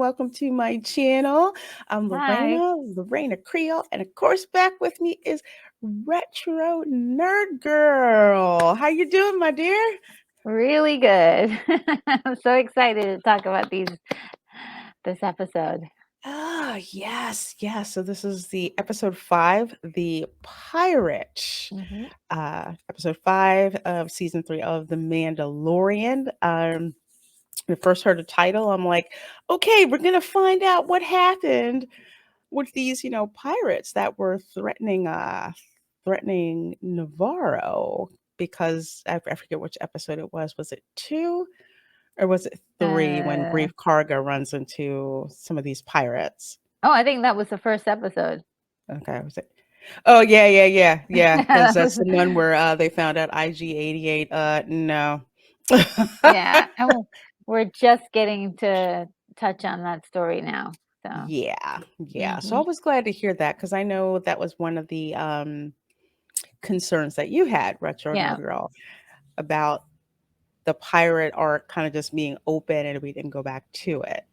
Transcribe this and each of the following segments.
welcome to my channel. I'm Hi. Lorena Creole, and of course, back with me is Retro Nerd Girl. How you doing, my dear? Really good. I'm so excited to talk about this episode. Yes. So this is the episode 5, The Pirate. Hmm. Episode 5 of season 3 of The Mandalorian. When I first heard the title, I'm like, okay, we're gonna find out what happened with these, pirates that were threatening Navarro because I forget which episode it was. Was it 2 or was it 3 when Uh, Grief Karga runs into some of these pirates? oh, I think that was the first episode. Okay, was it? Oh yeah. Because That that's was- the one where they found out IG-88. No. yeah, and we're just getting to touch on that story now. So, Yeah. So I hmm was glad to hear that because I know that was one of the concerns that you had, Retro yeah. Nerd Girl, about the pirate arc kind of just being open and we didn't go back to it.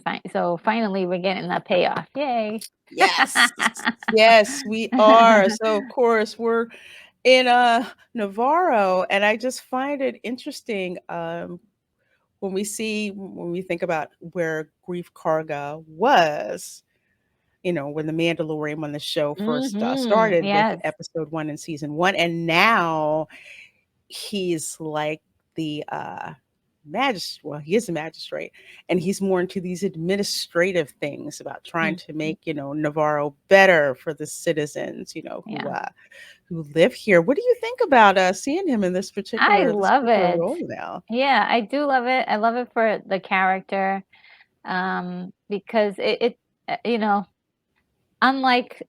Fine. So finally, we're getting that payoff. Yay! Yes. Yes, we are. So of course we're in Navarro, and I just find it interesting when we think about where Grief Karga was, when the Mandalorian, when the show first started with Yes. episode 1 in season 1, and now he's like the magistrate. Well, he is a magistrate, and he's more into these administrative things about trying Mhm. to make Navarro better for the citizens, Yeah. who live here. What do you think about seeing him in I this love particular it. role now? Yeah, I do love it. I love it for the character, because unlike,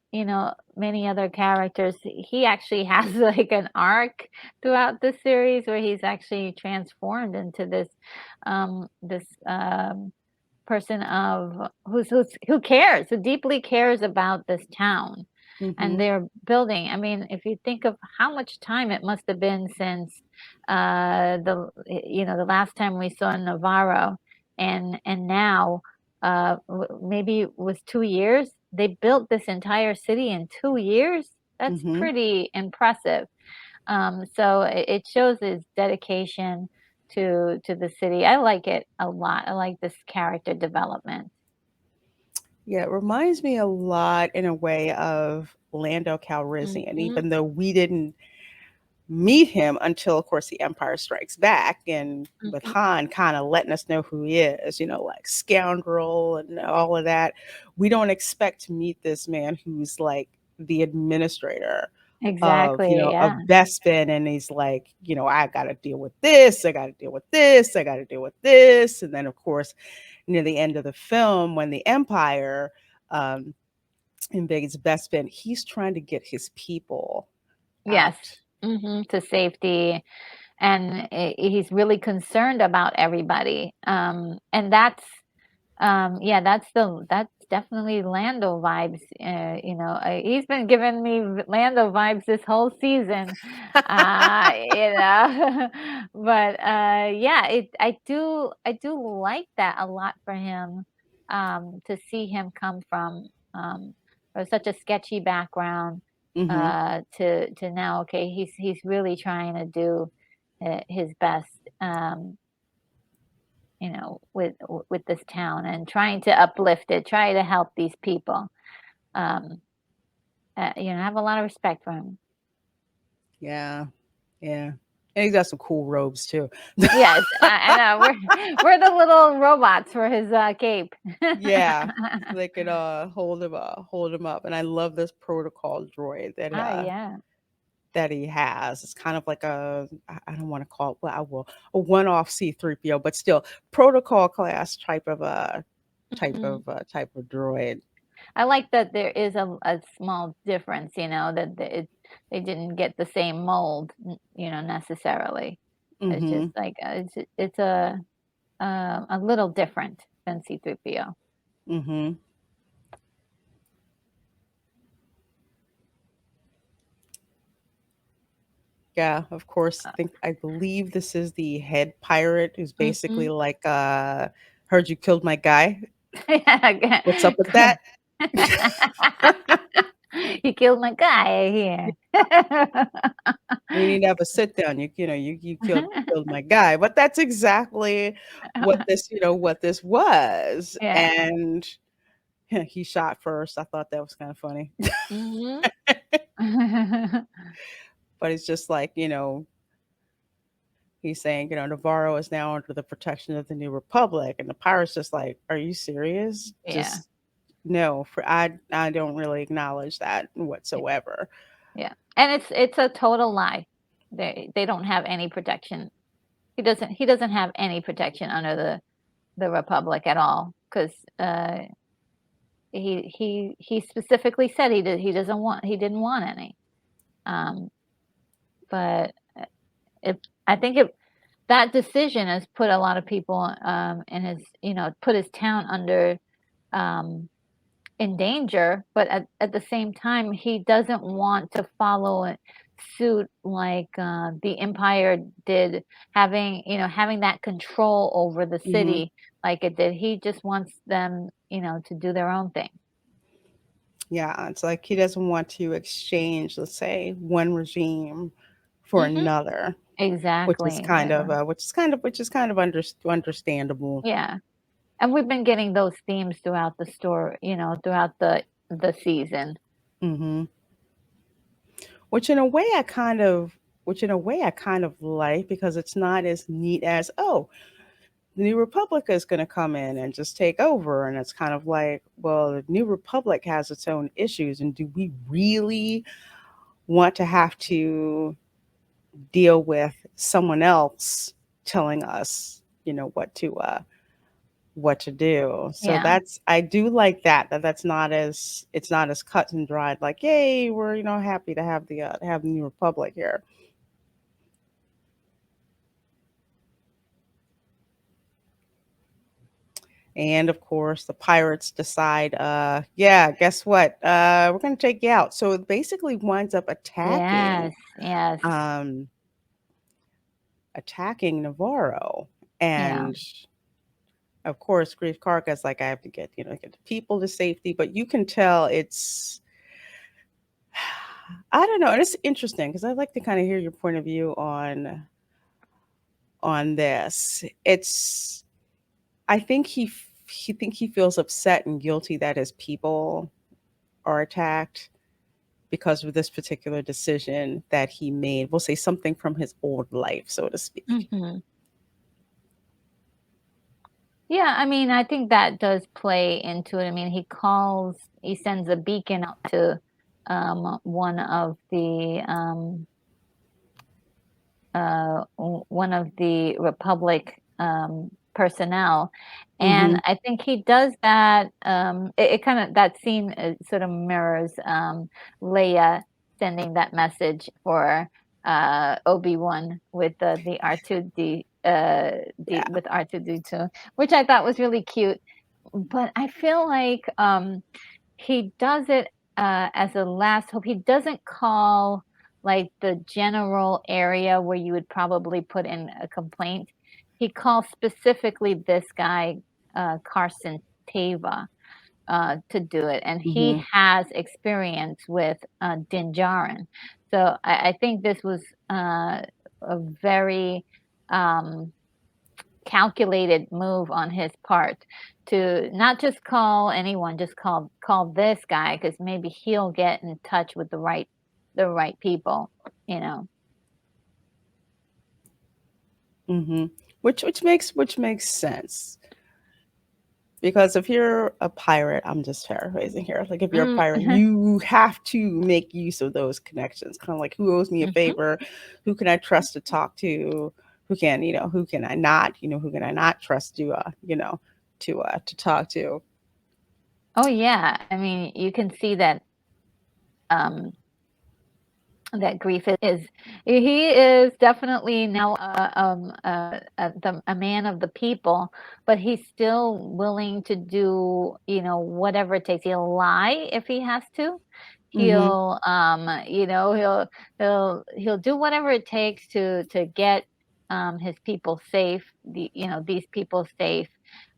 many other characters, he actually has like an arc throughout the series where he's actually transformed into this person who cares, who deeply cares about this town and Hmm. their building. I mean, if you think of how much time it must have been since the last time we saw Navarro, and now maybe it was 2 years. They built this entire city in 2 years. That's Hmm. pretty impressive. So it shows his dedication to the city. I like it a lot. I like this character development. Yeah, it reminds me a lot in a way of Lando Calrissian, Hmm. even though we didn't meet him until, of course, The Empire Strikes Back, and with Hmm. Han kind of letting us know who he is, like scoundrel and all of that. We don't expect to meet this man who's like the administrator Exactly. of Yeah. Bespin, and he's like, I got to deal with this, I got to deal with this, I got to deal with this, and then of course near the end of the film when the Empire um, invades Bespin, he's trying to get his people Yes. out. To safety, and he's really concerned about everybody. And that's definitely Lando vibes. He's been giving me Lando vibes this whole season. But yeah, I do like that a lot for him. To see him come from such a sketchy background, Hmm. to now, okay, he's really trying to do his best. With this town and trying to uplift it, try to help these people. Um, I have a lot of respect for him. Yeah, yeah. And he's got some cool robes too. Yes, I know. We're the little robots for his cape. Yeah, so they could hold him up. And I love this protocol droid Oh yeah. that he has. It's kind of like I don't want to call it, well, I will, a one-off C3PO, but still protocol class Mhm. type of droid. I like that there is a small difference. That they didn't get the same mold, necessarily. It's just Hmm. like it's a little different than C3PO. Hmm. Yeah, of course. I believe this is the head pirate who's basically Mhm. like Heard you killed my guy. Yeah, What's up with that? you killed my guy here. We need to have a sit down. You killed my guy. But that's exactly what this was. Yeah. And he shot first. I thought that was kind of funny. Mhm. But it's just like, he's saying, Navarro is now under the protection of the New Republic. And the pirate's just like, are you serious? Yeah. Just no, I don't really acknowledge that Yeah. whatsoever. Yeah. And it's a total lie. They don't have any protection. He doesn't have any protection under the Republic at all, 'cause, he specifically said he didn't want any. Um, but, it I think it that decision has put a lot of people, in his put his town under, um in danger, but at the same time, he doesn't want to follow suit like the empire did, having that control over the Hmm. city like it did. He just wants them, to do their own thing. Yeah, it's like he doesn't want to exchange, let's say, one regime for Hmm. another, Exactly. Yeah. which is kind of understandable. Yeah. And we've been getting those themes throughout the story, throughout the season. Hmm. Which in a way I kind of, like, because it's not as neat as, oh, the New Republic is going to come in and just take over, and it's kind of like, well, the New Republic has its own issues, and do we really want to have to deal with someone else telling us, what to do? So Yeah. that's, I do like that that's not as, it's not as cut and dried, like, yay, we're, happy to have the New Republic here. And of course, the pirates decide, yeah, guess what? We're going to take you out. So it basically winds up Yes. Yes. um, attacking Navarro. Yeah. And of course, Grief Karka's like, I have to get the people to safety. But you can tell it's, I don't know. And it's interesting because I'd like to kind of hear your point of view on this. It's, I think he feels upset and guilty that his people are attacked because of this particular decision that he made. We'll say something from his old life, so to speak. Hmm. Yeah, I mean, I think that does play into it. I mean, he sends a beacon out to one of the Republic personnel, and Hmm. I think he does that. It kind of that scene sort of mirrors Leia sending that message for Obi-Wan with the R2D D Yeah. with R2D2, which I thought was really cute. But I feel like he does it, as a last hope. He doesn't call, like, the general area where you would probably put in a complaint. He calls specifically this guy, Carson Teva, to do it, and he Hmm. has experience with, Din Djarin. So I think this was, a very, um calculated move on his part to not just call anyone, just call this guy because maybe he'll get in touch with the right people, you know. Hmm. Which makes sense, because if you're a pirate, I'm just paraphrasing here. Like, if you're a Mm. pirate, you have to make use of those connections. Kind of like, who owes me a Mhm. favor? Who can I trust to talk to? Who can I not? Who can I not trust to talk to? Oh yeah, I mean you can see um that grief is he is definitely now a man of the people, but he's still willing to do, whatever it takes. He'll lie if he has to. Hmm. He'll do whatever it takes to get his people safe, these people safe.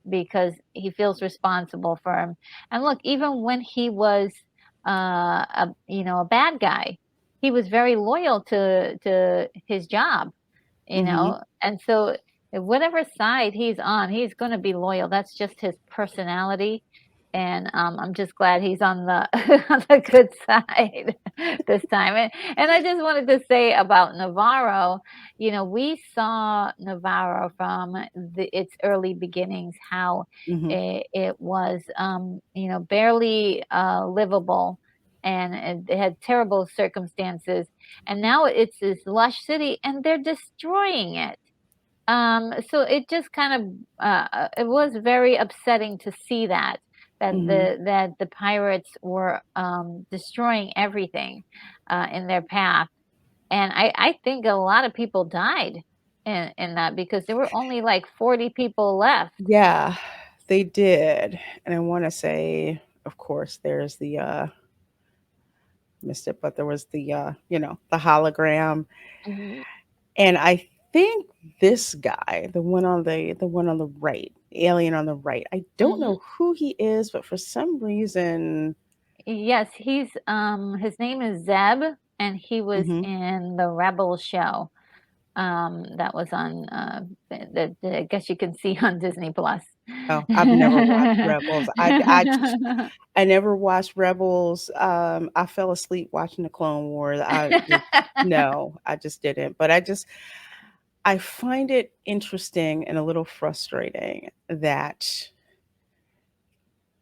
because he feels responsible for him. And look, even when he was a bad guy, he was very loyal to his job, Mhm. and so whatever side he's on, he's going to be loyal. That's just his personality. And I'm just glad he's on the on the good side this time. And I just wanted to say about Navarro, we saw Navarro from its early beginnings, how Mhm. it was, barely livable, and it had terrible circumstances, and now it's this lush city and they're destroying it. So it just kind of it was very upsetting to see Mhm. that the pirates were destroying everything in their path. And I think a lot of people died in that, because there were only like 40 people left. Yeah, they did. And I want to say, of course, there's the missed it, but there was the the hologram. Mhm. And I think this guy, the one on the right, the alien on the right, I don't Mhm. know who he is, but for some reason, Yes, his name is Zeb, and he was mhm. in the Rebel show. That was on, that I guess you can see on Disney Plus. Oh, I've never watched Rebels. I never watched Rebels. I fell asleep watching the Clone Wars. No, I just didn't. But I find it interesting and a little frustrating that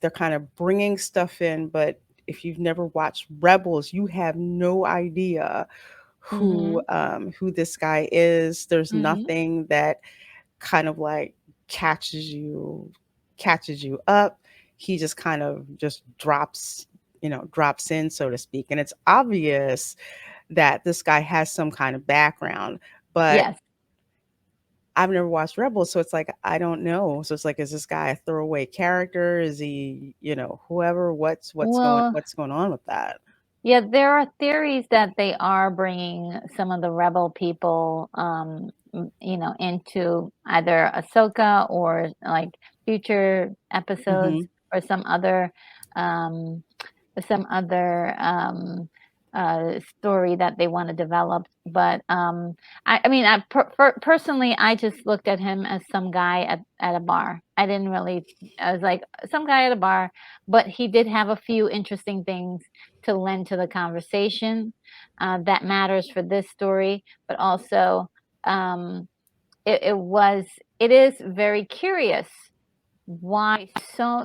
they're kind of bringing stuff in, but if you've never watched Rebels, you have no idea Mhm, who this guy is. There's mhm. nothing that kind of like catches you catches you up. He just kind of just drops in, so to speak. And it's obvious that this guy has some kind of background, but Yes. I've never watched Rebels, so it's like I don't know. So it's like, is this guy a throwaway character? Is he, whoever? Well, what's going on with that? yeah, there are theories that they are bringing some of the rebel people, into either Ahsoka or like future episodes, Hmm. or um, story that they want to develop. But I mean, personally, I just looked at him as some guy at a bar. I didn't really. I was like some guy at a bar, but he did have a few interesting things to lend to the conversation that matters for this story. But also, um, it is very curious why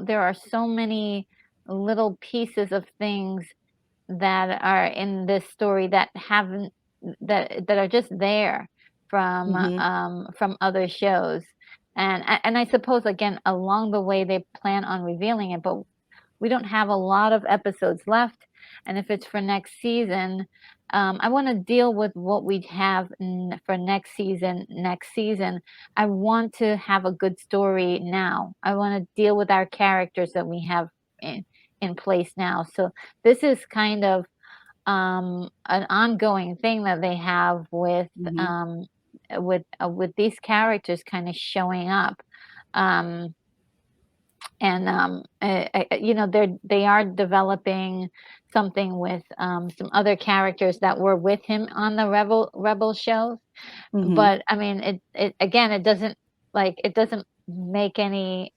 there are so many little pieces of things that are in this story that haven't that are just there Hmm. from other shows. And I suppose, again, along the way they plan on revealing it, but we don't have a lot of episodes left. And if it's for next season, I want to deal with what we have for next season. I want to have a good story now. I want to deal with our characters that we have in place now. So this is kind of an ongoing thing that they have Hmm. with these characters kind of showing up. Um, and they are developing something with some other characters that were with him on the rebel shows. Hmm. But I mean, it again, it doesn't make any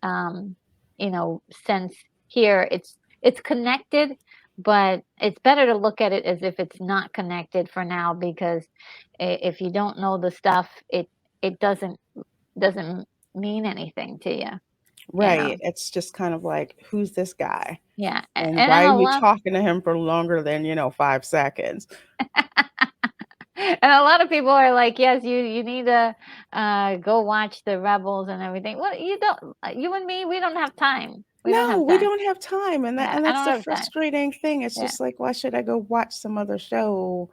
sense here. It's connected, but it's better to look at it as if it's not connected for now, because if you don't know the stuff, it doesn't mean anything to you. you know Right. It's just kind of like, who's this guy? yeah, And and why are a you lot. talking to him for longer than, 5 seconds? And a lot of people are like, yes, you need to go watch the rebels and everything. Well, you don't. You and me, we don't have time. We don't No, have we time. don't have time. And that Yeah, and I that's don't the have time. frustrating thing. It's Yeah, just like, why should I go watch some other show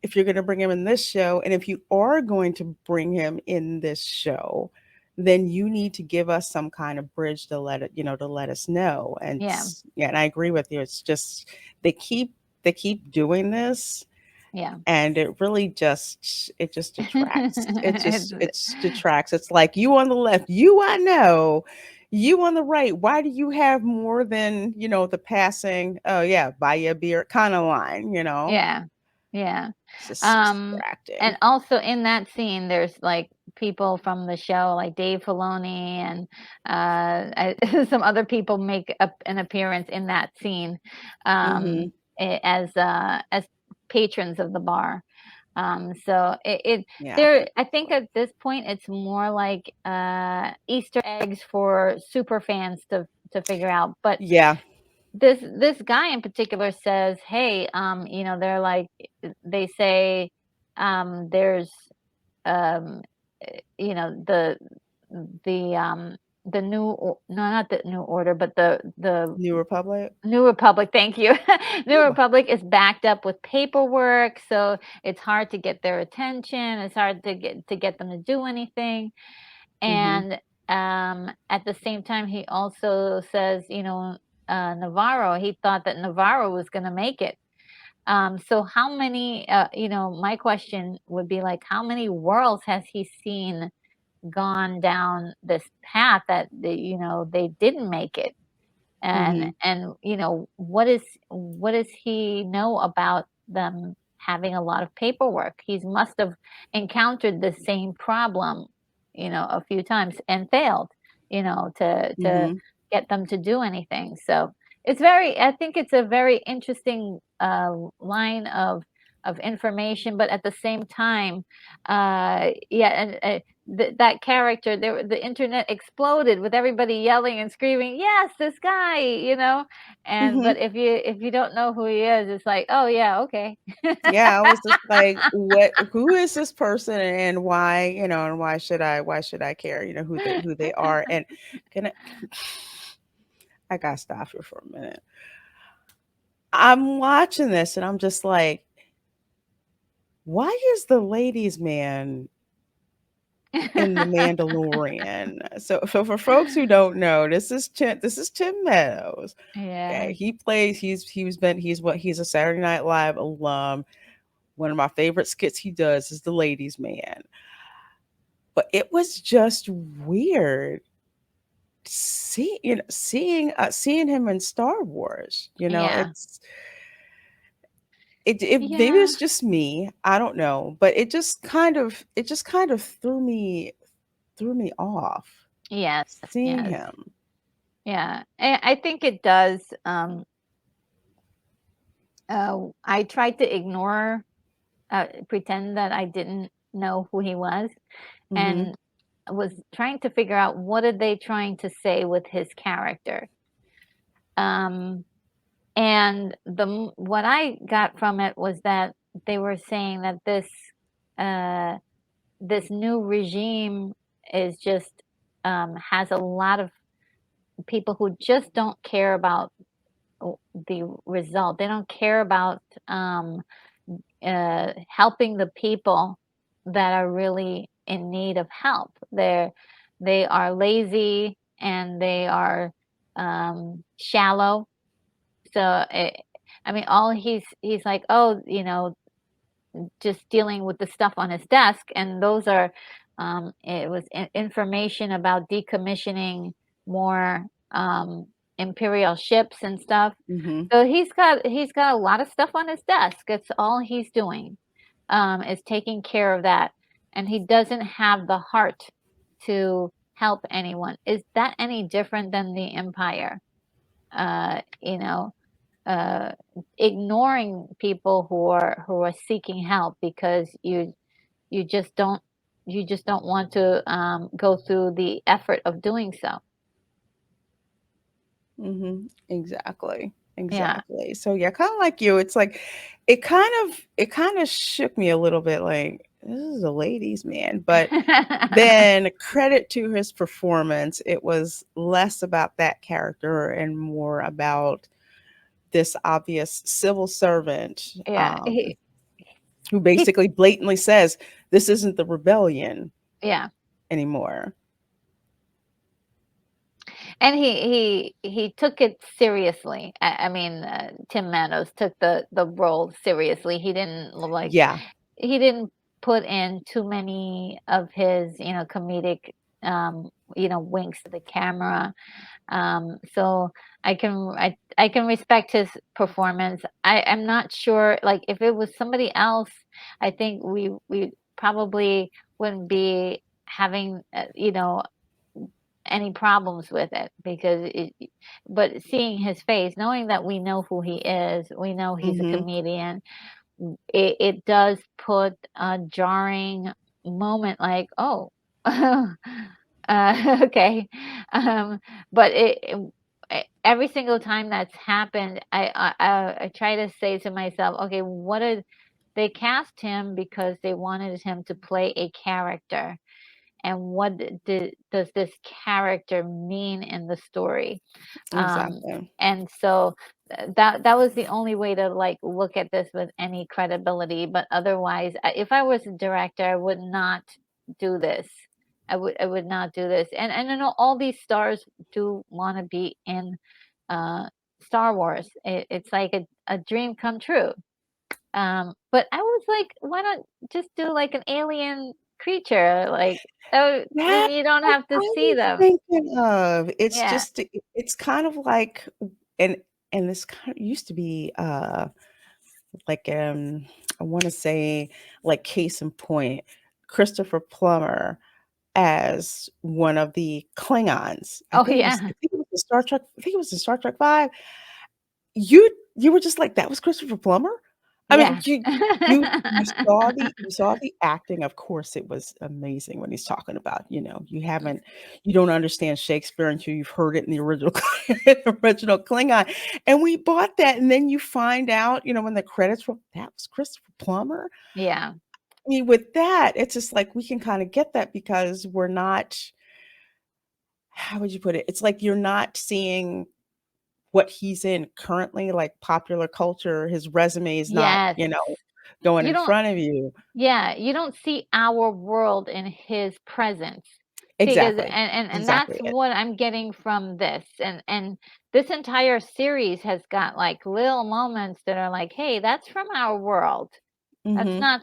if you're going to bring him in this show? And if you are going to bring him in this show, then you need to give us some kind of bridge to let us know. And yeah. yeah, and I agree with you. It's just they keep doing this. Yeah. and it just detracts. It's It's detracts. It's like, you on the left, you I know, you on the right. Why do you have more than, the passing? Oh yeah, buy you a beer kind of line. yeah. Yeah. It's just Um, and distracting. also in that scene, there's like people from the show, like Dave Filoni and some other people make an appearance in that scene, Mm-hmm. as patrons of the bar. So Yeah. there, I think at this point it's more like Easter eggs for super fans to figure out. But Yeah. this guy in particular says, "Hey, they're like, they say, there's, um, you know, the the no, not the new order, but the New Republic. New Republic, thank you. New Ooh. Republic is backed up with paperwork, so it's hard to get their attention. It's hard to get them to do anything." Mm-hmm. And at the same time, he also says, Navarro, he thought that Navarro was going to make it. So how many, my question would be like, how many worlds has he seen gone down this path that, they didn't make it? and Mm-hmm. and what does he know about them having a lot of paperwork? He must have encountered the same problem, a few times and failed, to Mm-hmm. get them to do anything. So I think it's a very interesting line of information, but at the same time, yeah, and that character there, the internet exploded with everybody yelling and screaming, yes, this guy, and Mm-hmm. but if you don't know who he is, it's like, oh yeah, okay. Yeah, I was just like, what, who is this person, and why, and why should I care, who they are. And can I gotta stop here for a minute. I'm watching this and I'm just like, why is the ladies man in the Mandalorian? So for folks who don't know, this is Tim Meadows. Yeah, Okay, he's a Saturday Night Live alum. One of my favorite skits he does is the ladies man. But it was just weird seeing him in Star Wars. yeah, It maybe yeah, it's just me. I don't know, but it just kind of threw me off yes, seeing yes, him. yeah. I think it does. I tried to ignore, pretend that I didn't know who he was, Mhm. and was trying to figure out what are they trying to say with his character. Um, and what I got from it was that they were saying that uh, this new regime is just, has a lot of people who just don't care about the result. They don't care about, helping the people that are really in need of help. They are lazy and they are shallow. So I mean, all he's like, oh, just dealing with the stuff on his desk, and those are, it was information about decommissioning more imperial ships and stuff. Mhm. So he's got a lot of stuff on his desk. It's all he's doing, is taking care of that, and he doesn't have the heart to help anyone. Is that any different than the empire? Uh, you know, uh, Ignoring people who are seeking help because you just don't want to go through the effort of doing so. Mhm. Exactly. Yeah. Exactly. So yeah, kind of like you. It's like it kind of shook me a little bit. Like, this is a ladies' man, but then credit to his performance. It was less about that character and more about this obvious civil servant, Yeah, who he basically blatantly says, "This isn't the rebellion yeah. anymore." And he took it seriously. I mean, Tim Meadows took the role seriously. He didn't like Yeah, he didn't put in too many of his, comedic, winks to the camera. So I can respect his performance. I'm not sure, like, if it was somebody else, I think we probably wouldn't be having, any problems with it because but seeing his face, knowing that we know who he is, we know he's a mhm, comedian, it does put a jarring moment like, "Oh, okay." Um, but every single time that's happened, I try to say to myself, "Okay, what did they cast him because they wanted him to play a character, and what does this character mean in the story?" Um, exactly. and so that was the only way to like look at this with any credibility. But otherwise, if I was a director, I would not do this. I would not do this. And I know all these stars do want to be in uh, Star Wars. It's like a dream come true. But I was like, why not just do like an alien creature? Like, oh, That's then you don't what have to I see was them. thinking of. It's Yeah. just it's kind of like and this kind of used to be, like, I wanna say, like, case in point, Christopher Plummer as one of the Klingons. Oh yeah. I think it was in Star Trek I think it was in Star Trek 5. You were just like, "That was Christopher Plummer?" I mean, Yeah. you saw the acting, of course, it was amazing when he's talking about, you don't understand Shakespeare until you've heard it in the original original Klingon, and we bought that, and then you find out, when the credits roll, that was Christopher Plummer? Yeah. I mean, with that, it's just like we can kinda get that because we're not how would you put it? It's like you're not seeing what he's in currently, like popular culture, his resume is not, Yes. going You in don't front of you. Yeah, you don't see our world in his presence. See, 'cause Exactly. and that's Exactly it. what I'm getting from this, and this entire series has got, like, little moments that are like, "Hey, that's from our world." That's Mhm. not,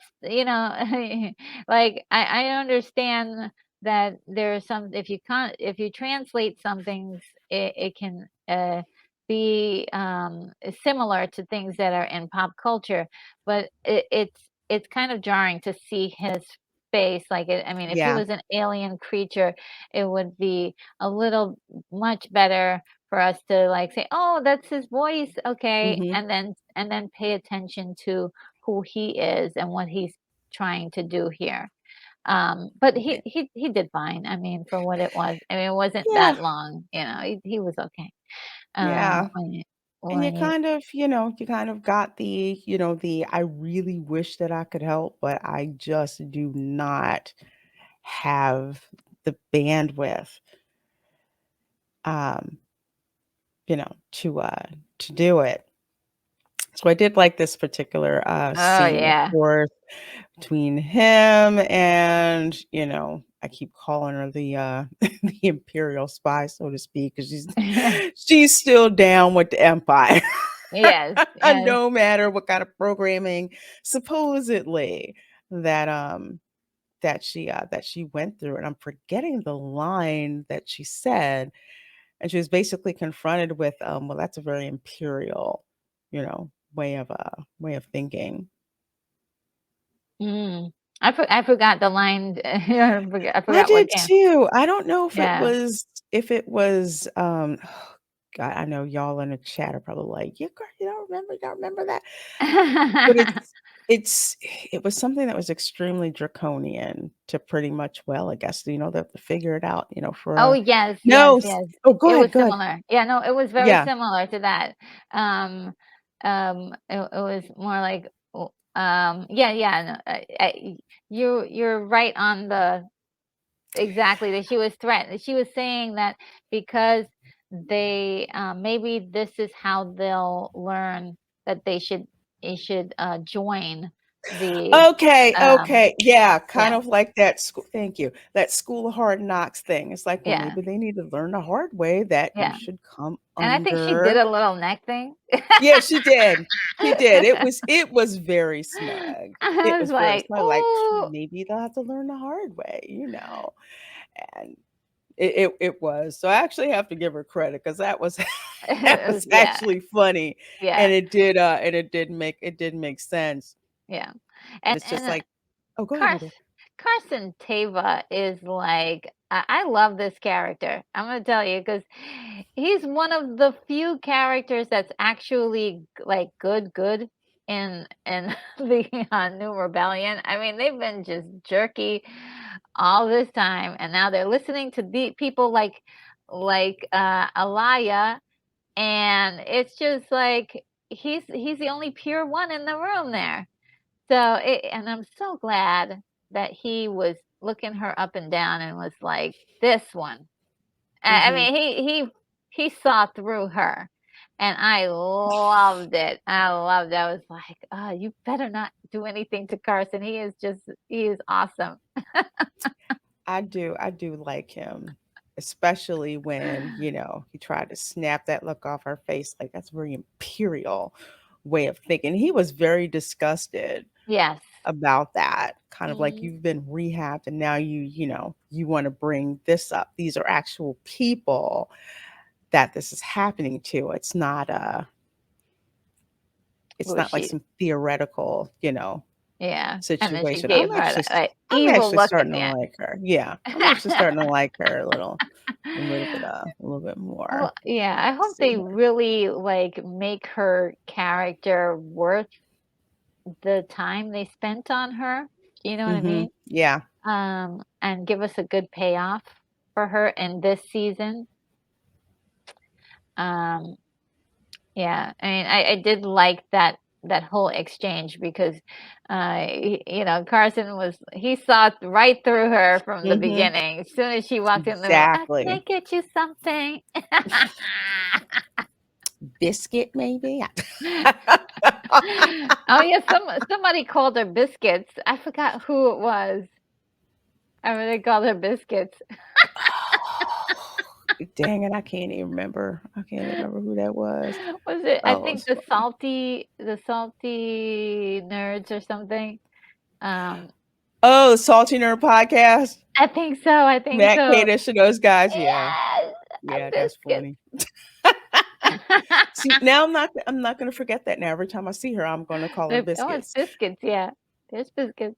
like, I understand that there's some if you translate some things, it can, be, similar to things that are in pop culture, but it's kind of jarring to see his face, like, I mean, if he Yeah. was an alien creature, it would be a little much better for us to, like, say, "Oh, that's his voice, okay," Mhm. and then pay attention to who he is and what he's trying to do here. But he Right. he he did fine. I mean, for what it was. I mean, it wasn't Yeah. that long. He was okay. Yeah. When you And when you you kind of got the I really wish that I could help, but I just do not have the bandwidth, um, to do it. So I did like this particular, Oh scene, of yeah. course, between him and, I keep calling her the, the imperial spy, so to speak, because she's still down with the empire, Yes, yes. no matter what kind of programming supposedly that, that she went through, and I'm forgetting the line that she said, and she was basically confronted with, well, that's a very imperial, way of thinking. Mm. I forgot the line. I I forgot what did came. too. I don't know Yeah. if it was, God, I know y'all in the chat are probably like, "You girl, you don't remember that?" But it's it was something that was extremely draconian to pretty much, well, I guess, they have to figure it out, for Oh, a yes, yes, no, yes. oh, go It ahead, was go ahead. similar. Yeah, no, it was very Yeah. similar to that. Um, it was more like, yeah, yeah, no, you're right on the exactly, that she was threatened. She was saying that because maybe this is how they'll learn that they should join. the, Okay, okay. Yeah, kind yeah, of like that school, thank you. That School of Hard Knocks thing. It's like, well, yeah, maybe they need to learn the hard way that you yeah, should come and I think she did under. a little neck thing. Yeah, she did. She did. It was very smug. It I was was very like, smug, like, "Ooh." maybe they'll have to learn the hard way. And it was. So I actually have to give her credit because that was that It was, was yeah, actually funny, yeah, and it did make sense. yeah, But and it's just and like, oh, go ahead, my Cars dear. Carson Teva is like I love this character. I'm gonna tell you because he's one of the few characters that's actually like good in the New Rebellion. I mean, they've been just jerky all this time, and now they're listening to the people like Alaya, and it's just like he's the only pure one in the room there. So, and I'm so glad that he was looking her up and down and was like, "This one." I Mhm. mean, he saw through her, and I loved it. I loved it. I was like, "Oh, you better not do anything to Carson. He is awesome." I do like him, especially when, he tried to snap that look off her face, like, that's a very imperial way of thinking. He was very disgusted Yes. about that, kind of like, Mhm. you've been rehabbed and now you wanna bring this up. These are actual people that this is happening to. It's not like She some theoretical, yeah, and then she situation. gave her that, like, I'm evil actually look at starting the to end. like her. Yeah, I'm actually starting to like her a little bit more. Well, yeah, I hope See they here. really, like, make her character worth the time they spent on her, you know what I Mhm. mean? Yeah. And give us a good payoff for her in this season. Um, yeah, I mean, I did like that whole exchange because, Carson he saw right through her from the Mhm. beginning. As soon as she walked in the room, "Can I Exactly. get you something?" Biscuit, maybe? Oh, yeah, somebody called her biscuits. I forgot who it was. I mean, they called her biscuits. Dang it, I can't remember who that was. Was it I Oh, think it's funny. the salty nerds or something? Um, Oh, the Salty Nerd Podcast? I think Matt so. Kadish and those guys? Yeah. Yes, Yeah, that's biscuits. funny. See, now I'm not gonna forget that now. Every time I see her, I'm gonna call her It's biscuits. biscuits, yeah. There's biscuits.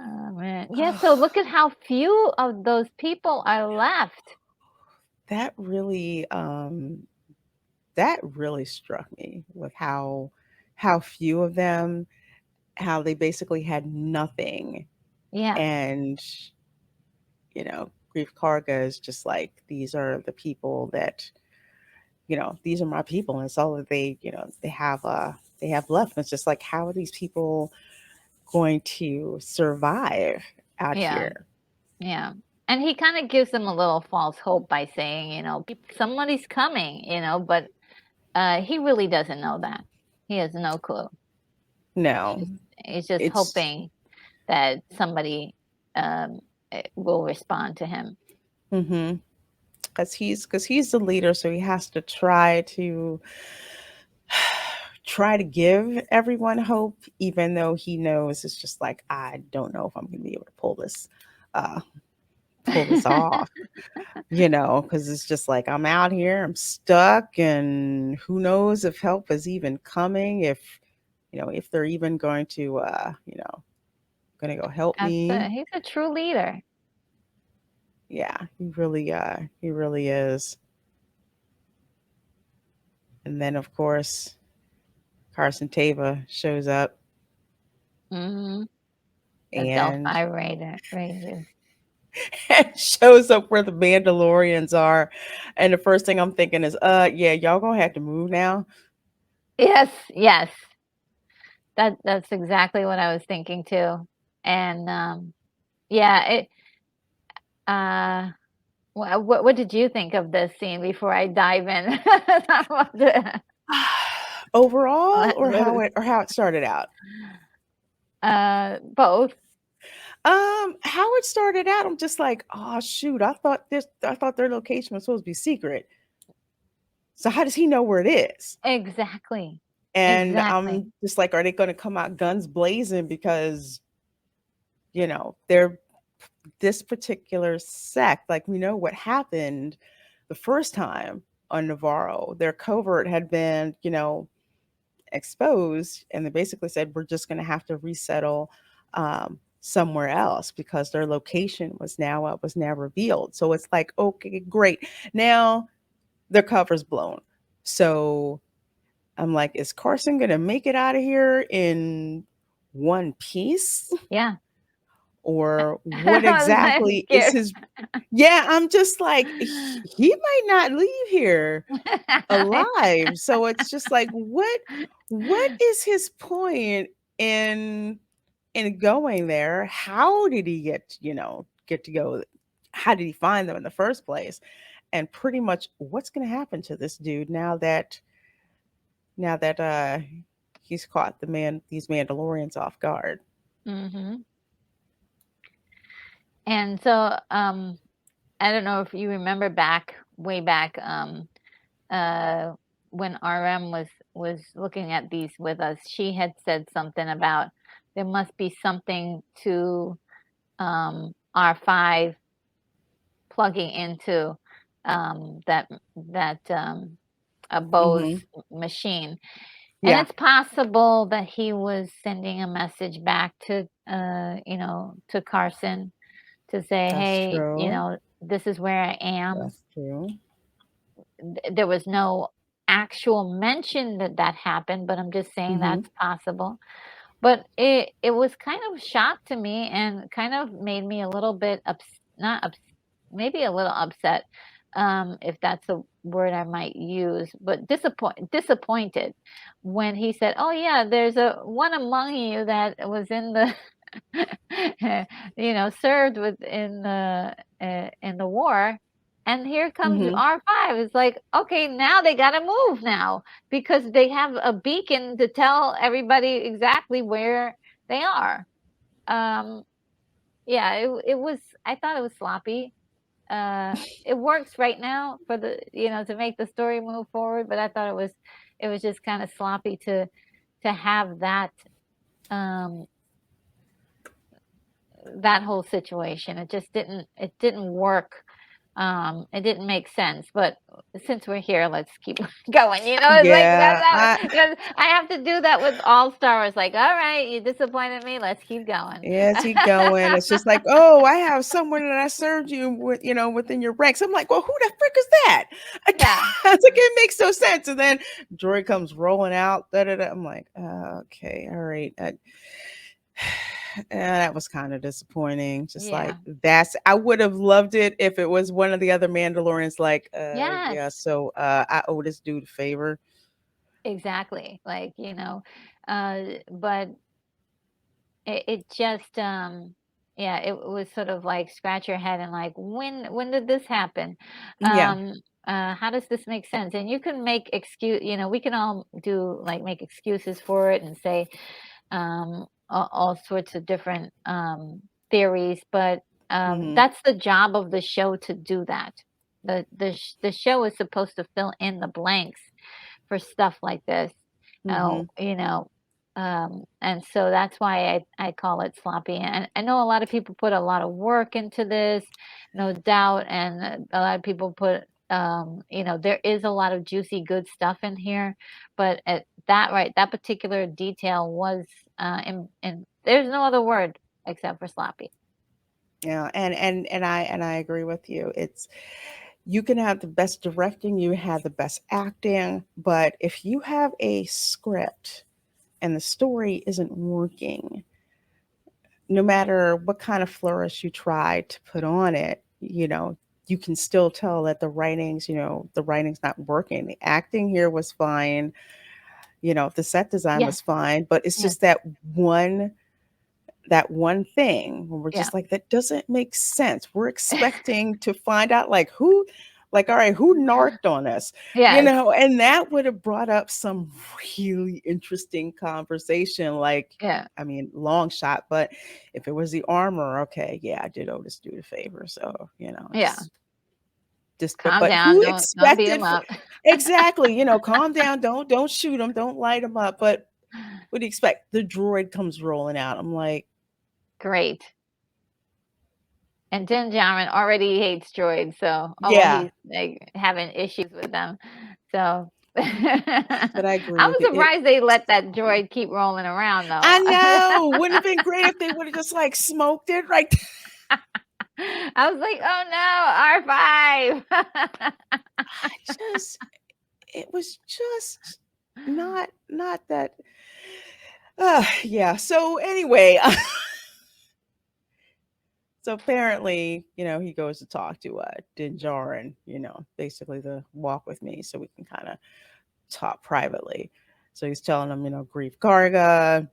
Oh, man. Yeah, so look at how few of those people are left. That really struck me with how few of them, how they basically had nothing. Yeah, And, Grief Karga is just like, these are the people that, these are my people, and it's all that they have left. And it's just like, how are these people going to survive out yeah. here? Yeah. And he kind of gives them a little false hope by saying, somebody's coming, but he really doesn't know that. He has no clue. No, He's just it's hoping that somebody will respond to him. mm-hmm. Because he's the leader, so he has to try to give everyone hope, even though he knows it's just like, I don't know if I'm gonna be able to uh pull this off, because it's just like, I'm out here, I'm stuck, and who knows if help is even coming, if they're even gonna go help me. He's a true leader. Yeah, he really is. And then, of course, Carson Tava shows up Hmm. The and Delphi Raiders. shows up where the Mandalorians are. And the first thing I'm thinking is, yeah, y'all gonna have to move now. Yes, yes. That's exactly what I was thinking too. And yeah, uh what did you think of this scene before I dive in? Overall, Let or how loose. it started out. Both. How it started out, I'm just like, oh shoot, I thought their location was supposed to be secret. So how does he know where it is? Exactly. And Exactly. I'm just like, are they going to come out guns blazing because they're this particular sect? Like, we know what happened the first time on Navarro. Their covert had been, exposed, and they basically said we're just going to have to resettle somewhere else because their location was now revealed. So it's like, okay, great. Now their cover's blown. So I'm like, is Carson going to make it out of here in one piece? Yeah. Or what I'm exactly is scared. his? Yeah, I'm just like, he might not leave here alive. So it's just like, what is his point in going there? How did he get to go? How did he find them in the first place? And pretty much what's going to happen to this dude now that he's caught these Mandalorians off guard. Mhm. And so, I don't know if you remember back, way back, uh, when RM was looking at these with us, she had said something about there must be something to R5 plugging into that a Bose Mhm. machine, and Yeah, it's possible that he was sending a message back to to Carson to say, that's hey, true. this is where I am. That's true. There was no actual mention that that happened, but I'm just saying Mhm. that's possible. But it was kind of shock to me and kind of made me a little bit not maybe a little upset, if that's a word I might use, but disappointed when he said, "Oh yeah, there's a one among you that was in the served with in the war." And here comes Mhm. R5. It's like, okay, now they got to move now because they have a beacon to tell everybody exactly where they are. Um, yeah, it was. I thought it was sloppy. It works right now for the to make the story move forward, but I thought it was just kind of sloppy to have um that whole situation. It just didn't work. It didn't make sense. But since we're here, let's keep going. It's like Yeah, I have to do that with all stars. Like, all right, you disappointed me. Let's keep going. yeah, he going. It's just like, oh, I have someone that I served you with, within your ranks. I'm like, well, who the frick is that? Yeah, It's like, it makes no sense. And then Joy comes rolling out. Da, da, da. I'm like, okay, all right. That was kind of disappointing. Just like, yeah, I would have loved it if it was one of the other Mandalorians. Like, yes, yeah, so I owe this dude a favor. exactly. Like but it just, yeah, it was sort of like scratch your head and like, when did this happen? Yeah. How does this make sense? And you can make we can all do like make excuses for it and say all sorts of different theories, but Hmm. that's the job of the show to do that. The show is supposed to fill in the blanks for stuff like this. Oh, Hmm. and so that's why I call it sloppy. And I know a lot of people put a lot of work into this, no doubt, and a lot of people put there is a lot of juicy good stuff in here, but at that particular detail was and there's no other word except for sloppy. Yeah, and I agree with you. It's You can have the best directing, you have the best acting, but if you have a script and the story isn't working, no matter what kind of flourish you try to put on it, you can still tell that the writing's not working. The acting here was fine, the set design Yes, was fine, but it's yes, just one thing when we're yeah. just like, that doesn't make sense. We're expecting to find out like who Like, all right, who narked on us? Yes. And that would have brought up some really interesting conversation. Like, Yeah. I mean, long shot, but if it was the armor, okay, yeah, I did owe this dude a favor. So, Yeah. it's just, Calm but down. who Don't beat expected him for, up. exactly, calm down, don't shoot him, don't light him up. But what do you expect? The droid comes rolling out. I'm like, Great. And Din Djarin already hates droids, so well, yeah, he's like having issues with them. So but I agree I'm with you. surprised they let that droid keep rolling around though. I know. Wouldn't have been great if they would have just like smoked it right. I was like, oh no, R5. I just, it was just not that. Yeah. So anyway, so apparently, he goes to talk to Din Djarin, basically the walk with me, so we can kind of talk privately. So he's telling him, Grief Karga.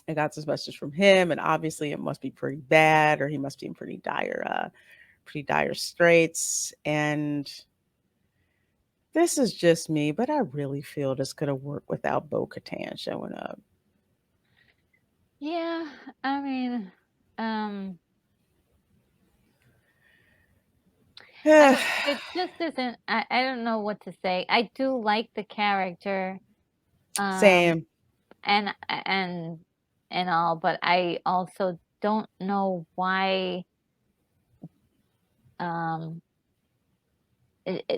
I got this message from him, and obviously it must be pretty bad, or he must be in pretty dire straits. And this is just me, but I really feel this could have worked without Bo Katan showing up. Yeah, I mean, um, it just isn't. I don't know what to say. I do like the character, um, Same. and and all, but I also don't know why. Um,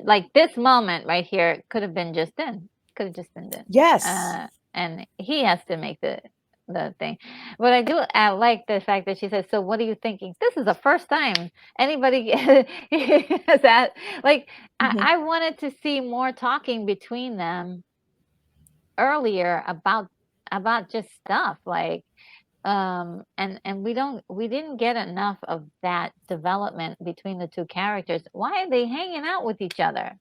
like this moment right here could have been just in. Could have just been then. Yes. And he has to make the thing. But I do I like the fact that she says, "So what are you thinking?" This is the first time anybody has that. Like Hmm. I wanted to see more talking between them earlier about just stuff like and we didn't get enough of that development between the two characters. Why are they hanging out with each other?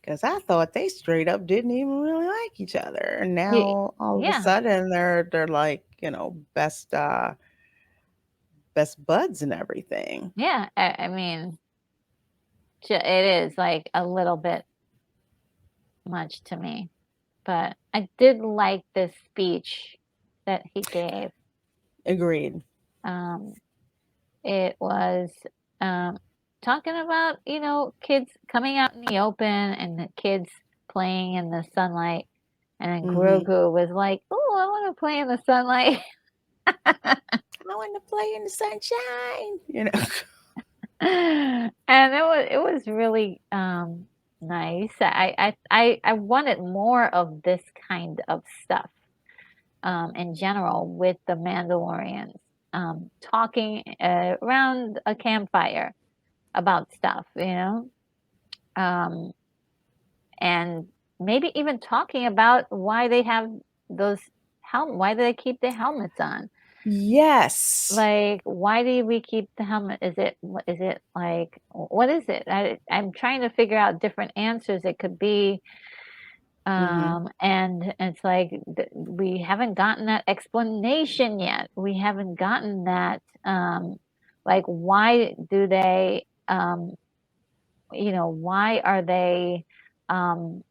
Because I thought they straight up didn't even really like each other. And Ye- now all of a yeah, sudden they're like, best buds and everything. yeah, I mean it is like a little bit much to me, but I did like this speech that he gave. Agreed. um it was um talking about kids coming out in the open and the kids playing in the sunlight. And then Hmm. Grogu was like, "Oh, I want to play in the sunlight." I want to play in the sunshine. And it was really nice. I wanted more of this kind of stuff in general with the Mandalorians talking around a campfire about stuff, um, and maybe even talking about why they have those why do they keep their helmets on. Yes. Like, why do we keep the helmet? Is it like what is it? I'm trying to figure out different answers it could be. Hmm. And it's like we haven't gotten that explanation yet. We haven't gotten that like why do they why are they um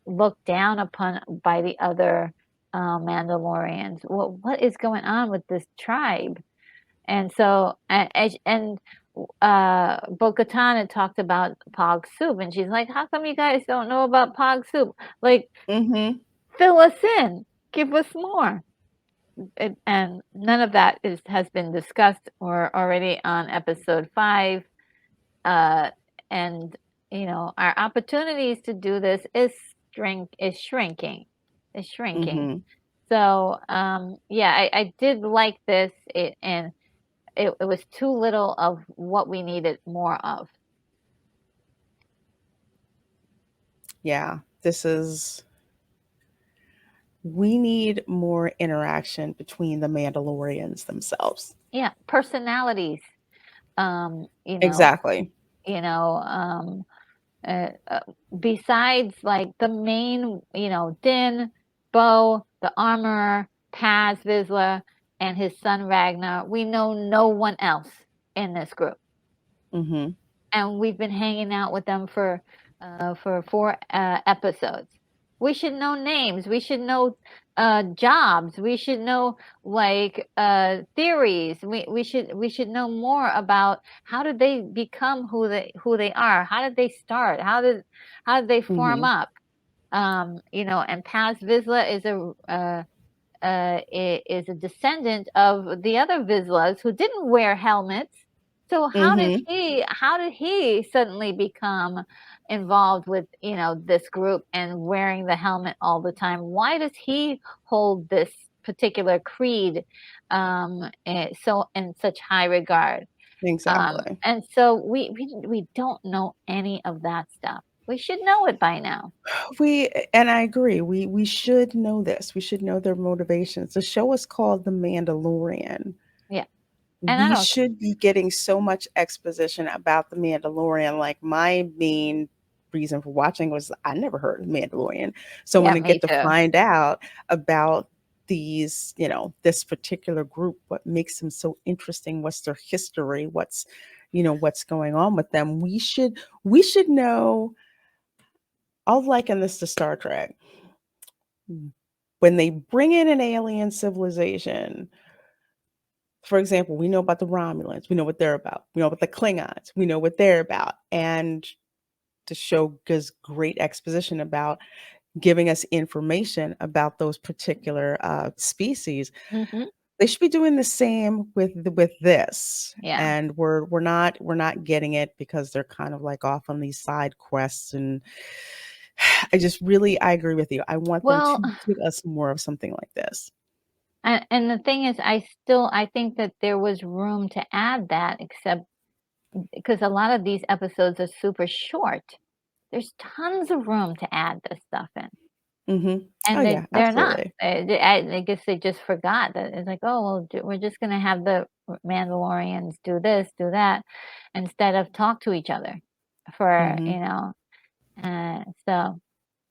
looked down upon by the other Mandalorians? What is going on with this tribe? And so, and Bo-Katan had talked about Pog Soup, and she's like, "How come you guys don't know about Pog Soup? Like, Hmm. fill us in, give us more." And none of that has been discussed or already on episode 5. Uh, and our opportunities to do this is shrinking. Hmm. So, yeah, I did like this, and it was too little of what we needed more of. Yeah. We need more interaction between the Mandalorians themselves. Yeah, personalities. Um, you know, Exactly. you know, um, uh, uh, besides like the main, Din, Bo, the armorer, Paz Vizsla, and his son Ragnar, we know no one else in this group. Hmm. and we've been hanging out with them for 4 episodes. We should know names. We should know jobs. We should know like theories. We should know more about how did they become who they are. How did they start? How did they form Mhm. up? And Paz Vizsla is a descendant of the other Vizslas who didn't wear helmets. So how did Mhm. he how did he suddenly become involved with, this group and wearing the helmet all the time? Why does he hold this particular creed so in such high regard? Exactly. And so we don't know any of that stuff. We should know it by now. And I agree. We should know this. We should know their motivations. The show is called The Mandalorian. Yeah. And I We don't should be getting so much exposition about The Mandalorian. Like my main reason for watching was I never heard of Mandalorian. So Yeah, when I me get to too. find out about these, this particular group, what makes them so interesting, what's their history, what's going on with them, we should know. I'll liken this to Star Trek. When they bring in an alien civilization, for example, we know about the Romulans, we know what they're about. We know about the Klingons, we know what they're about. And the show gives great exposition about giving us information about those particular species. Mhm. They should be doing the same with this. Yeah. And we're not getting it because they're kind of like off on these side quests. And I agree with you. I want them Well, to give us more of something like this. and the thing is, I think that there was room to add that, except because a lot of these episodes are super short. There's tons of room to add this stuff in, Mhm. Oh, and yeah, they're not. absolutely. I guess they just forgot that it's like, oh well, we're just gonna have the Mandalorians do this, do that, instead of talk to each other for Mhm. So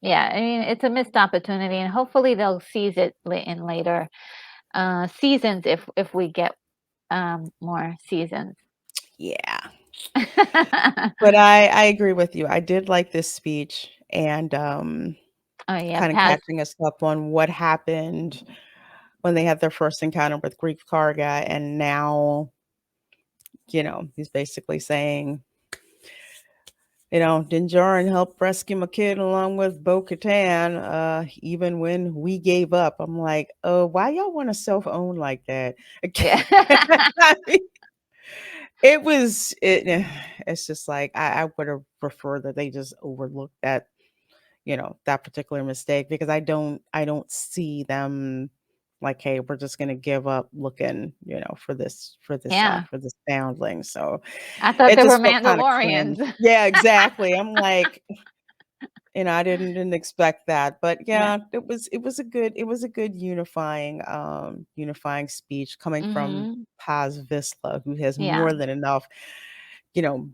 yeah, I mean it's a missed opportunity, and hopefully they'll seize it in later seasons if we get more seasons. Yeah. But I agree with you. I did like this speech and, Oh yeah, kinda Paz. catching us up on what happened when they had their first encounter with Greek Karga, and now, he's basically saying, "Din Djarin helped rescue my kid along with Bo-Katan, even when we gave up." I'm like, "Oh, why y'all wanna self-own like that?" Yeah. I mean, it's just like I would have preferred that they just overlooked that particular mistake because I don't see them like, hey, we're just gonna give up looking, Yeah. for this foundling. So I thought it they were just felt kind of cringe. Mandalorians. Yeah, exactly. I'm like, I didn't expect that. But Yeah. yeah, it was a good unifying speech coming from Mhm. Paz Vizsla, who has Yeah. more than enough, you know,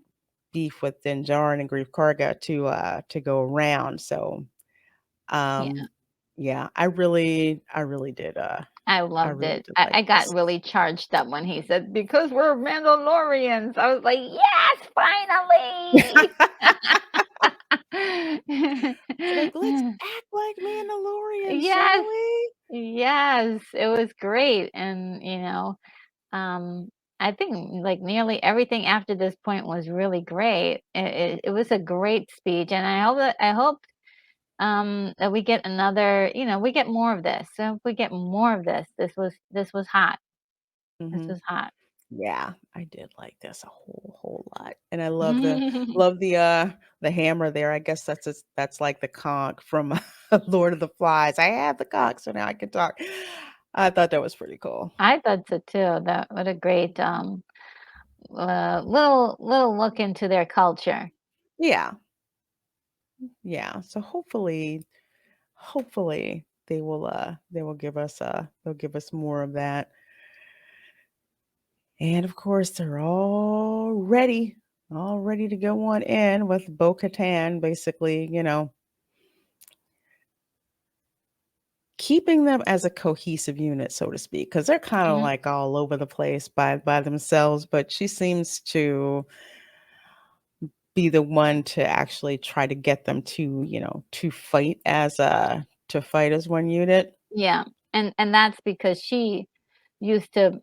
beef with Din Djarin and Grief Karga to go around. So Yeah. um yeah, I really did I I loved really it. did I like got this. really charged up when he said, "Because we're Mandalorians." I was like, "Yes, finally!" Like, let's act like Mandalorians, shall Yes, we? yes, it was great, and, um, I think, like, nearly everything after this point was really great. It was a great speech, and I hope that we get more of this. So if we get more of this, this was hot. This Mhm. was hot. Yeah, I did like this a whole lot, and I love the hammer there. I guess that's like the conch from Lord of the Flies. I have the conch, so now I can talk. I thought that was pretty cool. I thought so too. That what a great little look into their culture. Yeah, yeah. So hopefully they will give us more of that. And of course, they're all ready to go on in with Bo-Katan, basically, keeping them as a cohesive unit, so to speak, because they're kind of Mhm. like all over the place by themselves. But she seems to be the one to actually try to get them to, to fight as one unit. Yeah, and that's because she used to,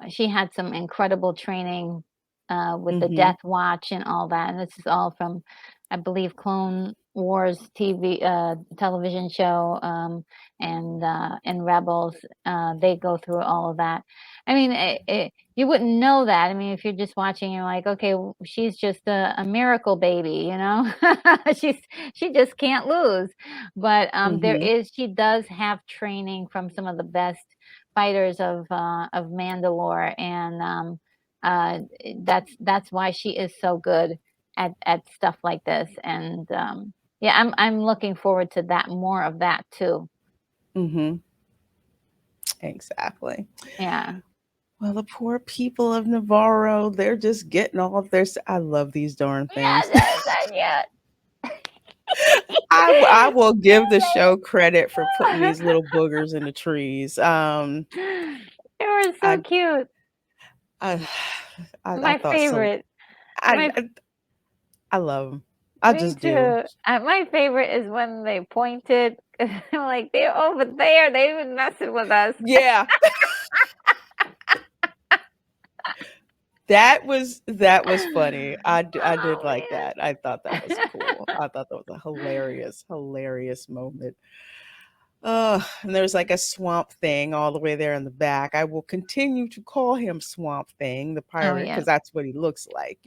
she had some incredible training, with the Mhm. Death Watch and all that, and this is all from, I believe, Clone Wars TV, television show, and Rebels. They go through all of that. I mean, you wouldn't know that. I mean, if you're just watching, you're like, okay, she's just a miracle baby, she's she just can't lose. But Mhm. she does have training from some of the best fighters of Mandalore, and that's why she is so good at stuff like this. And yeah, I'm looking forward to that, more of that too. Mhm. Exactly. Yeah. Well, the poor people of Navarro, they're just getting all of their I love these darn things. Yeah, yeah. I will give the show credit for putting these little boogers in the trees. They were so I cute. I I My thought so. favorite. I My I, I love them. I Me just do. too. My favorite is when they pointed. I'm like, they're over there. They even messing with us. Yeah, that was funny. I did Oh like man. that. I thought that was cool. I thought that was a hilarious moment. And there's like a swamp thing all the way there in the back. I will continue to call him Swamp Thing, the Oh pirate, yeah. because that's what he looks like.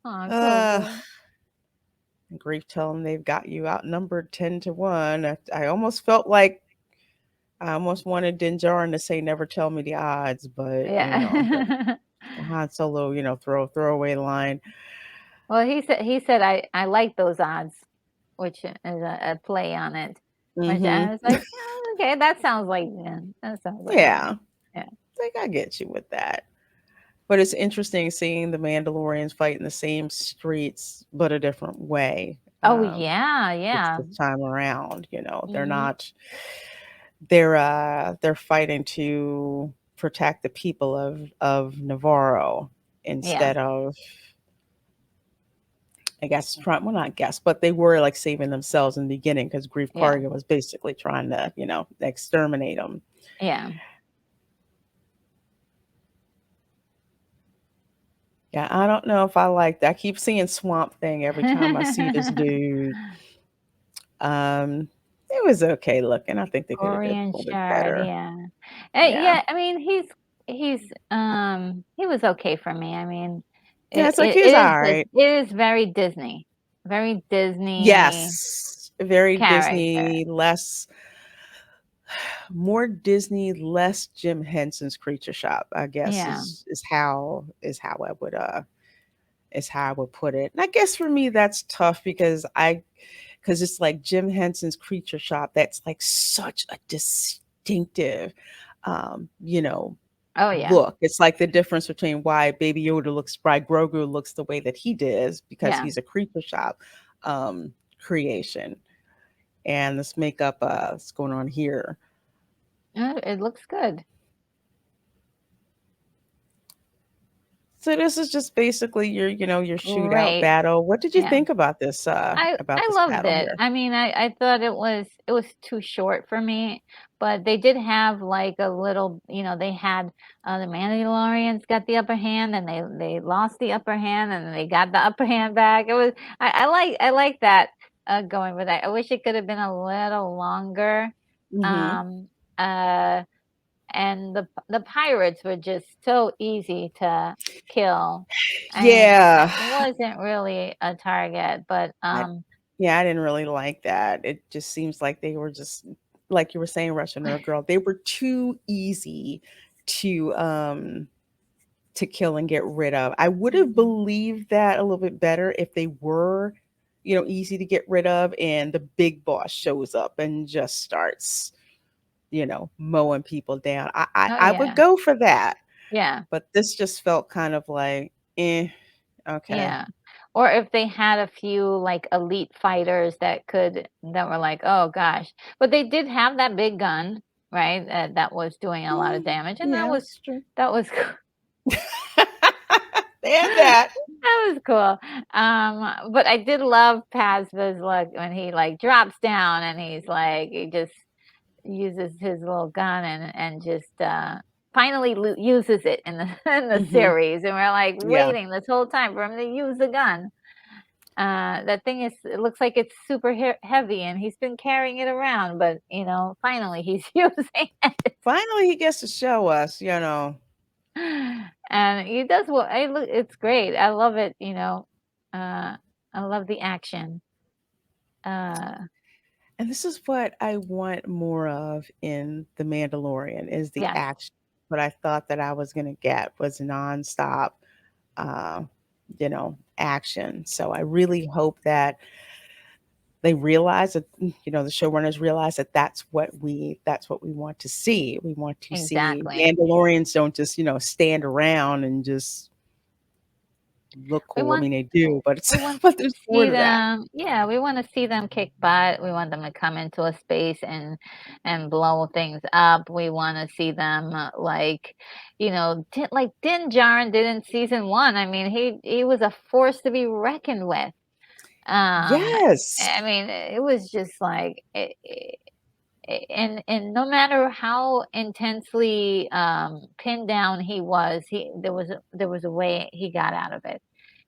Oh, so Uh, good. Grief tell them they've got you outnumbered 10-1. I almost felt like I almost wanted Dinjarin to say, "Never tell me the odds," but Yeah. the Han Solo, throwaway line. Well, he said I like those odds, which is a play on it. Which I Mm-hmm. was like, oh, okay, that sounds like, yeah, that sounds like him. Yeah, Yeah. like I get you with that. But it's interesting seeing the Mandalorians fight in the same streets, but a different way. Oh yeah, This yeah. time around, they're Mhm. not. They're fighting to protect the people of Navarro Yeah. instead of, I guess, trying. Well, not guess, but they were like saving themselves in the beginning because Grief Yeah. Karga was basically trying to, exterminate them. Yeah. Yeah, I don't know if I like that. I keep seeing Swamp Thing every time I see this dude. Um, it was okay looking. I think they could have did a Korean little bit Shard, better. yeah. Yeah. Yeah, I mean, he was okay for me. I mean, Yeah, it it's like it he's it is all Dis right. it is very Disney. Very Disney Yes. Very character. Disney, less more Disney, less Jim Henson's Creature Shop, I guess Yeah. is how I would put it. And I guess for me that's tough because it's like Jim Henson's Creature Shop, that's like such a distinctive um, you know, Oh, yeah. look. It's like the difference between why Grogu looks the way that he does because Yeah. he's a Creature Shop creation. And this makeup that's going on here. It looks good. So this is just basically your shootout Great. battle. What did you Yeah. think about this I loved battle it. here? I mean, I thought it was too short for me, but they did have like a little, they had, the Mandalorians got the upper hand, and they lost the upper hand, and they got the upper hand back. I like that, going with that. I wish it could have been a little longer. Mhm. Um uh and the pirates were just so easy to kill. I mean, Yeah. it wasn't really a target, but I yeah, I didn't really like that. It just seems like they were just like you were saying, Russian Nerd Girl, they were too easy to kill and get rid of. I would have Mhm. believed that a little bit better if they were, easy to get rid of and the big boss shows up and just starts, mowing people down. Oh, I would yeah. go for that. Yeah, But this just felt kind of like, okay. yeah. Or if they had a few, like, elite fighters that were like, "Oh gosh." But they did have that big gun, right? That was doing a lot of damage, and that Yeah, was that's true. that was They had that. That was cool. But I did love Pazva's look when he like drops down and he's like he just uses his little gun and just finally uses it in the in the Mhm. series, and we're like Yeah. waiting this whole time for him to use the gun. That thing is, it looks like it's super heavy, and he's been carrying it around, but finally he's using it. Finally, he gets to show us, you know. And he does what I look. It's great. I love it. I love the action. Uh, And this is what I want more of in The Mandalorian is the yes, action. What I thought that I was gonna get was nonstop, uh, action. So I really hope that they realize that the showrunners realize that that's what we want to see. We want to see exactly. Mandalorians don't just stand around and just look We cool. I want mean, they do, but it's we want but to there's more see to that. them. Yeah, we want to see them kick butt. We want them to come into a space and blow things up. We want to see them like Din Djarin did in season one. I mean, he was a force to be reckoned with. Um, Yes. I mean, it was just like and no matter how intensely pinned down he was, he there was a way he got out of it,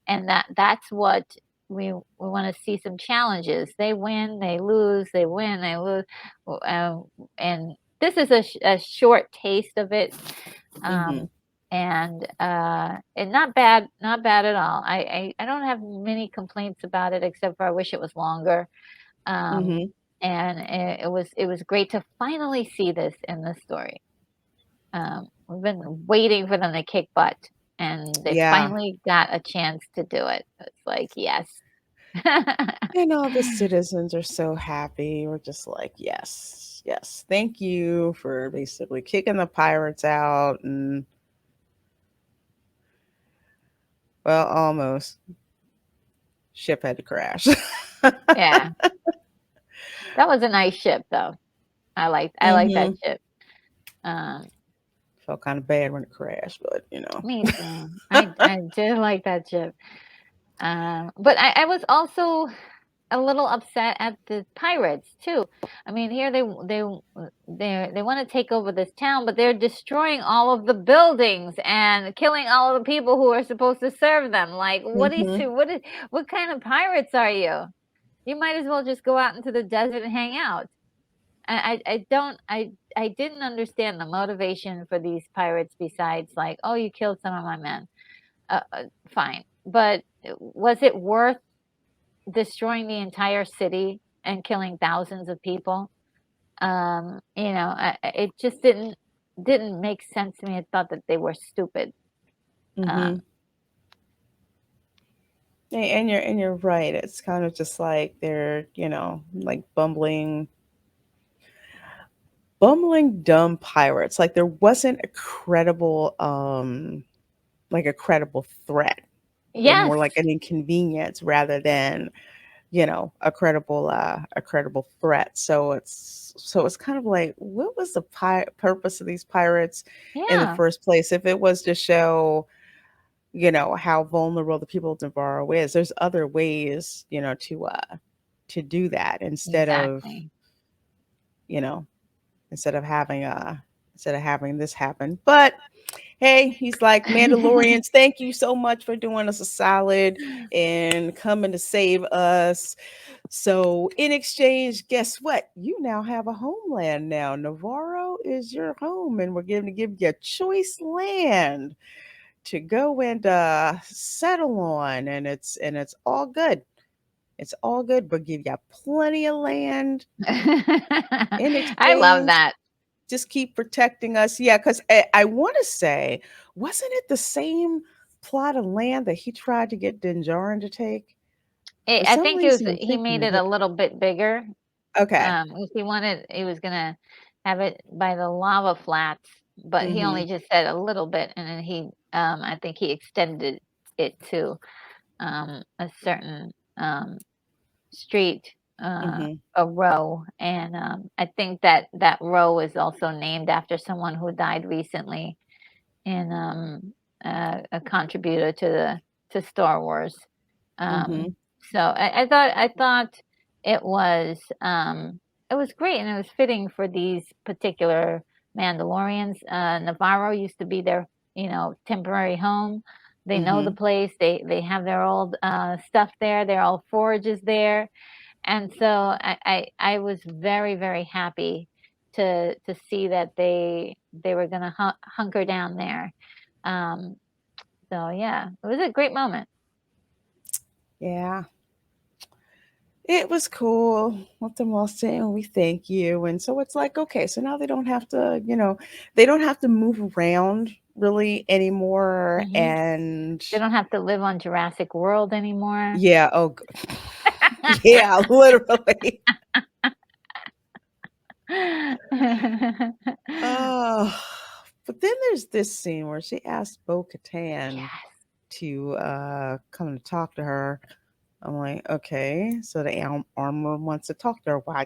and that's what we want to see. Some challenges. They win, they lose, they win, they lose, um, and this is a short taste of it. Mhm. Um, and not bad, not bad at all. I don't have many complaints about it, except for I wish it was longer. Um, Mhm. and it was great to finally see this in the story. We've been waiting for them to kick butt, and they Yeah. finally got a chance to do it. It's like, yes. And all the citizens are so happy. We're just like, yes, yes. Thank you for basically kicking the pirates out and well, almost. Ship had to crash. Yeah, that was a nice ship, though. I like that Mhm. ship. Um, Felt kind of bad when it crashed, but Me too. I did like that ship. But I was also a little upset at the pirates too. I mean, here they want to take over this town, but they're destroying all of the buildings and killing all of the people who are supposed to serve them. Like, Mhm. what kind of pirates are you? You might as well just go out into the desert and hang out. I don't I didn't understand the motivation for these pirates besides like, oh, you killed some of my men. Fine, but was it worth destroying the entire city and killing thousands of people? It just didn't make sense to me. I thought that they were stupid. Um, Mhm. And you're right. It's kind of just like they're, like bumbling dumb pirates. Like there wasn't a credible threat. They're yes, more like an inconvenience rather than, a credible threat. So it's kind of like what was the purpose of these pirates in the yeah, first place if it was to show how vulnerable the people of Navarro is. There's other ways to do that exactly. you know instead of having this happen. But hey, he's like, Mandalorians, thank you so much for doing us a solid and coming to save us. So, in exchange, guess what? You now have a homeland now. Navarro is your home, and we're going to give you choice land to go and settle on, and it's all good. It's all good. We'll give you plenty of land in I love exchange. that. Just keep protecting us. Yeah, because I want to say, wasn't it the same plot of land that he tried to get Dinjarin to take? For I some think it was reason, I'm he thinking made of it it. a little bit bigger. Okay. He was gonna have it by the lava flats, but he Mm-hmm. only just said a little bit, and then I think he extended it to a certain street, Mm-hmm. a row, and I think that row is also named after someone who died recently in a contributor to Star Wars. Um, Mhm. so I thought it was it was great, and it was fitting for these particular Mandalorians. Navarro used to be their, temporary home. They know the Mhm. place. They have their old stuff there. Their old forages there, and so I was very, very happy to see that they were gonna hunker down there. Um, so yeah, it was a great moment. Yeah. It was cool. Let them all say, "Oh, we thank you." And so it's like, okay, so now they don't have to, they don't have to move around really anymore. Hmm. And They don't have to live on Jurassic World anymore. yeah, yeah, literally. Oh, but then there's this scene where she asked Bo Katan Yes. to come to talk to her. I'm like, okay, so the armor wants to talk to her. Why,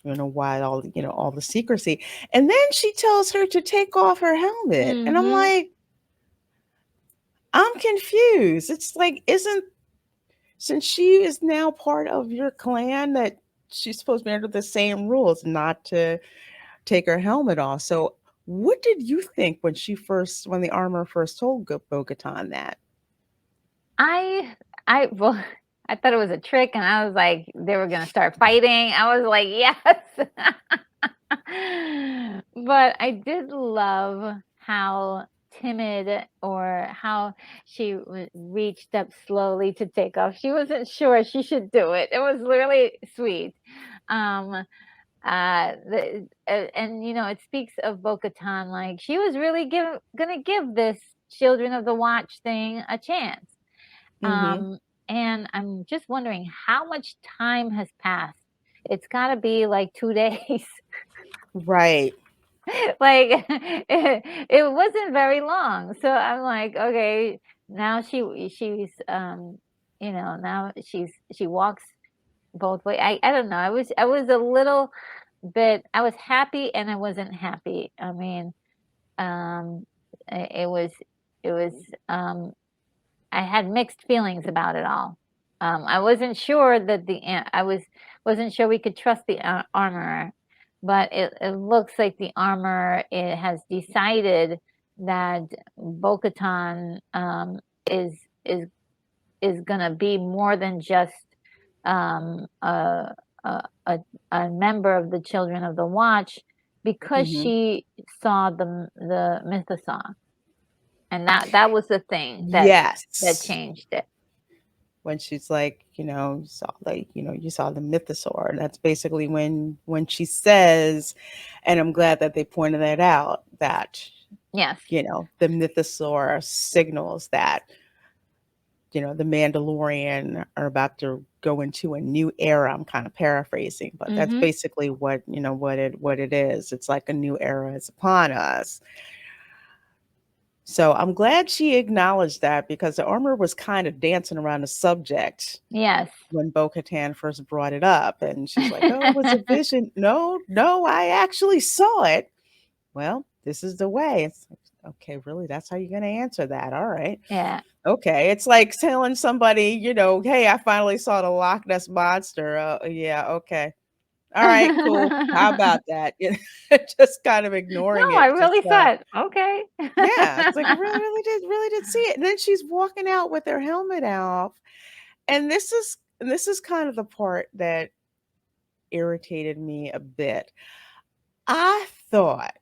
why all, all the secrecy? And then she tells her to take off her helmet. And I'm Mhm. like, I'm confused. It's like, since she is now part of your clan, that she's supposed to be under the same rules, not to take her helmet off. So what did you think when the armor first told Bo-Katan that? I I well, I thought it was a trick, and I was like, they were gonna start fighting. I was like, yes. But I did love how timid, or how she reached up slowly to take off. She wasn't sure she should do it. It was really sweet. Um, and it speaks of Bo-Katan, like she was really gonna give this Children of the Watch thing a chance. Mm-hmm. Um, and I'm just wondering how much time has passed. It's got to be like 2 days. Right. Like it wasn't very long. So I'm like, okay, now now she walks both ways. I don't know. I was a little bit. I was happy and I wasn't happy. I mean, um, it was um I had mixed feelings about it all. I wasn't sure that wasn't sure we could trust the armorer, but it looks like the armor, it has decided that Bo-Katan, is is is gonna be more than just um, a, a a member of the Children of the Watch, because Mm-hmm. she saw the mythosaur, and that was the thing that Yes. changed it. When she's like, you saw the mythosaur. That's basically when she says, and I'm glad that they pointed that out, that, Yes. the mythosaur signals that, the Mandalorian are about to go into a new era. I'm kind of paraphrasing, but that's Mhm. basically what it is. It's like a new era is upon us. So I'm glad she acknowledged that, because the armor was kind of dancing around the subject Yes. when Bo Katan first brought it up. And she's like, oh, it was a vision. No, no, I actually saw it. Well, this is the way. It's like, okay, really? That's how you're going to answer that? All right. Yeah. Okay. It's like telling somebody, hey, I finally saw the Loch Ness monster. Yeah. Okay. All right, cool. How about that? Just kind of No, ignoring I it. Just really saw it. Okay. yeah, it's like, I really did see it. And then she's walking out with her helmet off. And this is kind of the part that irritated me a bit. I thought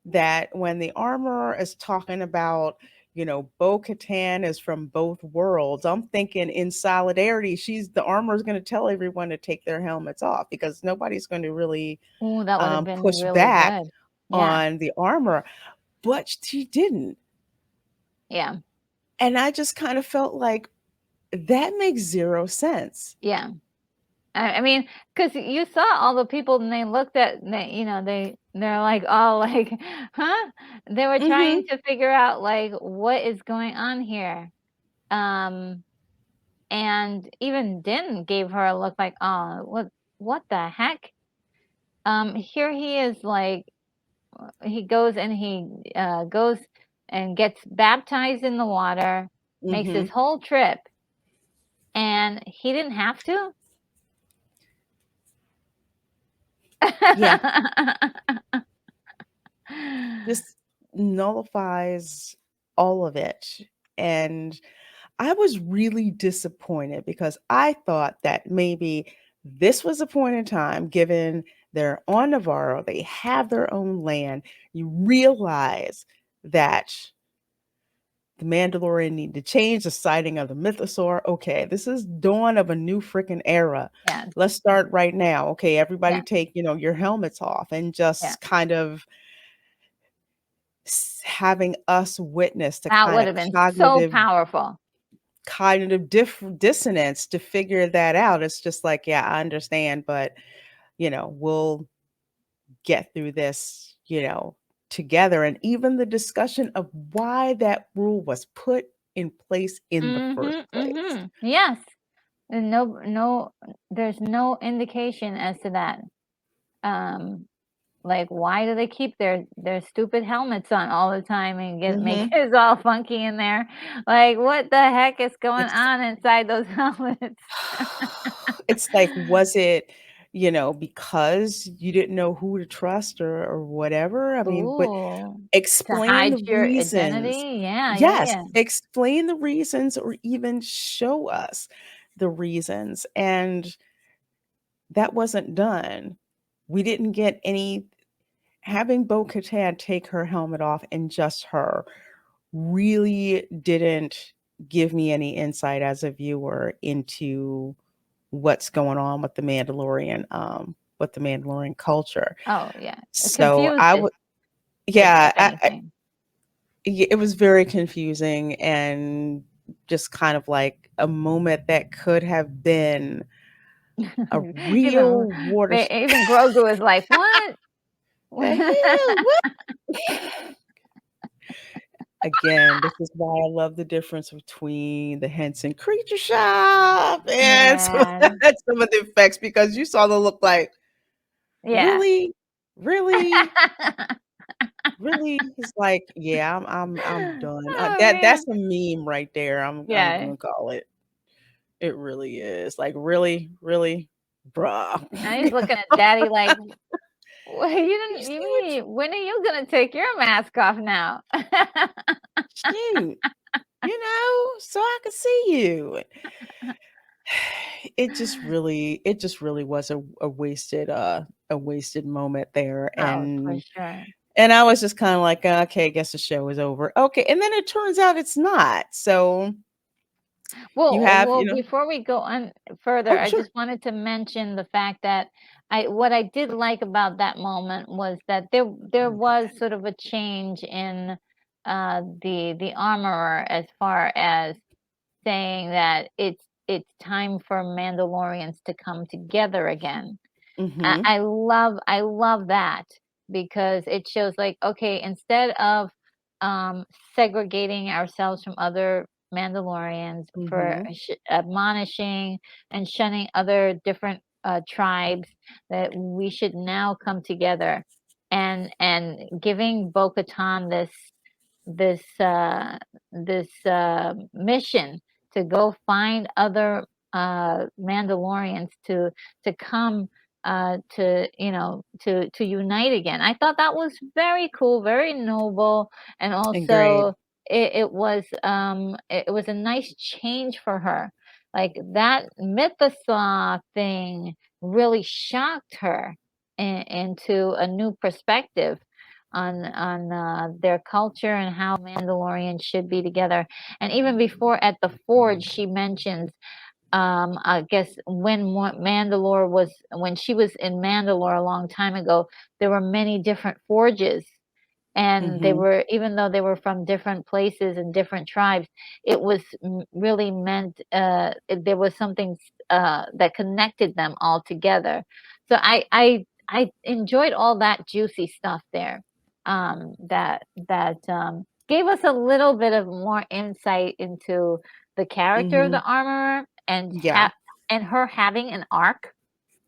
that when the armorer is talking about, Bo Katan is from both worlds, I'm thinking in solidarity, the armor is going to tell everyone to take their helmets off, because nobody's going to really Ooh, that would have been push really back good. Yeah. on the armor. But she didn't. Yeah. And I just kind of felt like that makes zero sense. Yeah. I mean, because you saw all the people, and they looked at, they're like all like, huh? They were trying Mhm. to figure out like what is going on here. Um, and even Din gave her a look like, oh, what the heck? Here he is, like, he goes and he goes and gets baptized in the water, makes this Mhm. whole trip, and he didn't have to? Yeah, this nullifies all of it. And I was really disappointed because I thought that maybe this was a point in time, given they're on Navarro, they have their own land, you realize that the Mandalorian need to change the sighting of the mythosaur. Okay, this is dawn of a new freaking era. Yes, Let's start right now. Okay, everybody yeah, take, your helmets off and yeah. just kind of having us witness the That kind would of have been so cognitive powerful. dissonance to figure that out. It's just like, yeah, I understand, but we'll get through this, together. And even the discussion of why that rule was put in place in the first Mhm, place. mhm. Yes. And there's no indication as to that. Um, like, why do they keep their stupid helmets on all the time and get make Hmm. it all funky in there? Like, what the heck is going It's on inside those helmets? it's like, was it, because you didn't know who to trust or whatever? I mean, but Ooh, to explain hide the your reasons. identity? Yeah, yeah, Yes, yeah. explain the reasons or even show us the reasons. And that wasn't done. We didn't get any having Bo Katan take her helmet off and just her really didn't give me any insight as a viewer into what's going on with the Mandalorian culture. Oh, yeah. It So I confuses, would, yeah, if anything. it was very confusing and just kind of like a moment that could have been a Even real water. even Grogu is like, "What?" The hell? What? Again, this is why I love the difference between the Henson Creature Shop and some, Yeah, some of the effects, because you saw the look like, yeah. really, really, really. He's like, yeah, I'm done. Oh, That's man. a meme right there. I'm Yeah. gonna call it. It really is. Like, really, really, bruh. Now he's looking at daddy like, "Well, you You didn't see you what mean when are you gonna take your mask off now?" shoot, so I could see you. It just really was a wasted moment there. Oh, for and sure. and I was just kind of like, okay, I guess the show is over. Okay, and then it turns out it's not. So you have, Well, before we go on further, oh, I sure. just wanted to mention the fact that what I did like about that moment was that there Oh, go was ahead. sort of a change in the armorer, as far as saying that it's time for Mandalorians to come together again. Mm-hmm. I love that, because it shows, like, okay, instead of segregating ourselves from other Mandalorians for Mm-hmm. admonishing and shunning other different tribes, that we should now come together, and giving Bo-Katan this uh, this mission to go find other Mandalorians to come to unite again. I thought that was very cool, very noble, and Agreed. also it was a nice change for her. Like, that mythosaur thing really shocked her into a new perspective on their culture and how Mandalorians should be together. And even before, at the forge, she mentions, I guess when when she was in Mandalore a long time ago, there were many different forges, and they Mm-hmm. were, even though they were from different places and different tribes, it was really meant, there was something that connected them all together. So I enjoyed all that juicy stuff there, that gave us a little bit of more insight into the character of Mm-hmm. the armorer, and Yeah. her having an arc.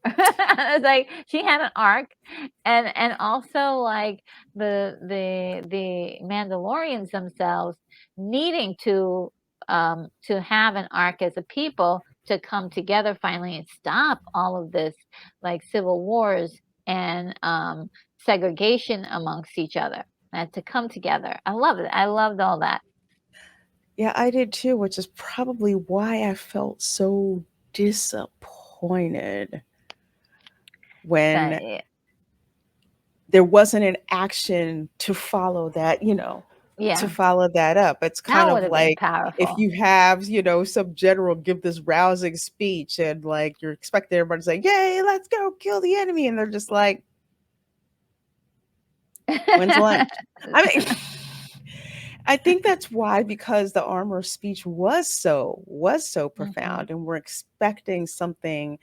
It's like she had an arc, and also like the Mandalorians themselves needing to have an arc as a people to come together finally and stop all of this like civil wars and segregation amongst each other and to come together. I love it. I loved all that. Yeah, I did too, which is probably why I felt so disappointed But when there wasn't an action to follow that, to yeah, follow that up. It's kind that would of have been like if powerful. you have, some general give this rousing speech and like you're expecting everybody to say, "Yay, let's go kill the enemy." And they're just like, "When's lunch?" I mean, I think that's why, because the armor speech was so Mhm. profound and we're expecting something,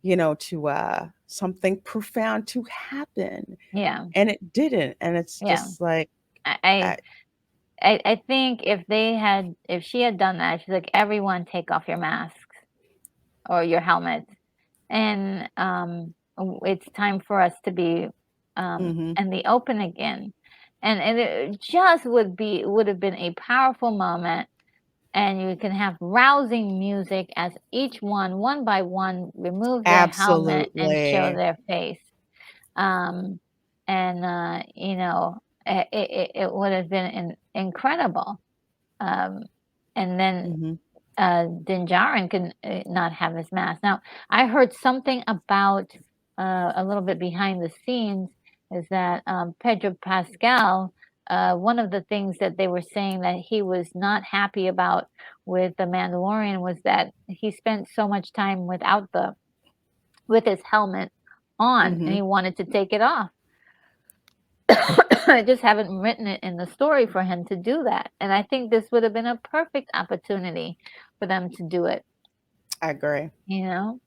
to something profound to happen, Yeah, and it didn't. And it's yeah. just like, I I, I think if she had done that, she's like, everyone take off your masks or your helmets, and it's time for us to be mhm, in the open again, and it just would have been a powerful moment, and you can have rousing music as each one by one remove their helmet and show absolutely. their face, um, and it would have been incredible. Um, and then Mhm. Din Djarin can not have his mask. Now, I heard something about a little bit behind the scenes is that Pedro Pascal, one of the things that they were saying that he was not happy about with the Mandalorian was that he spent so much time with his helmet on, and Mhm. he wanted to take it off. I just haven't written it in the story for him to do that. And I think this would have been a perfect opportunity for them to do it, I agree. you know?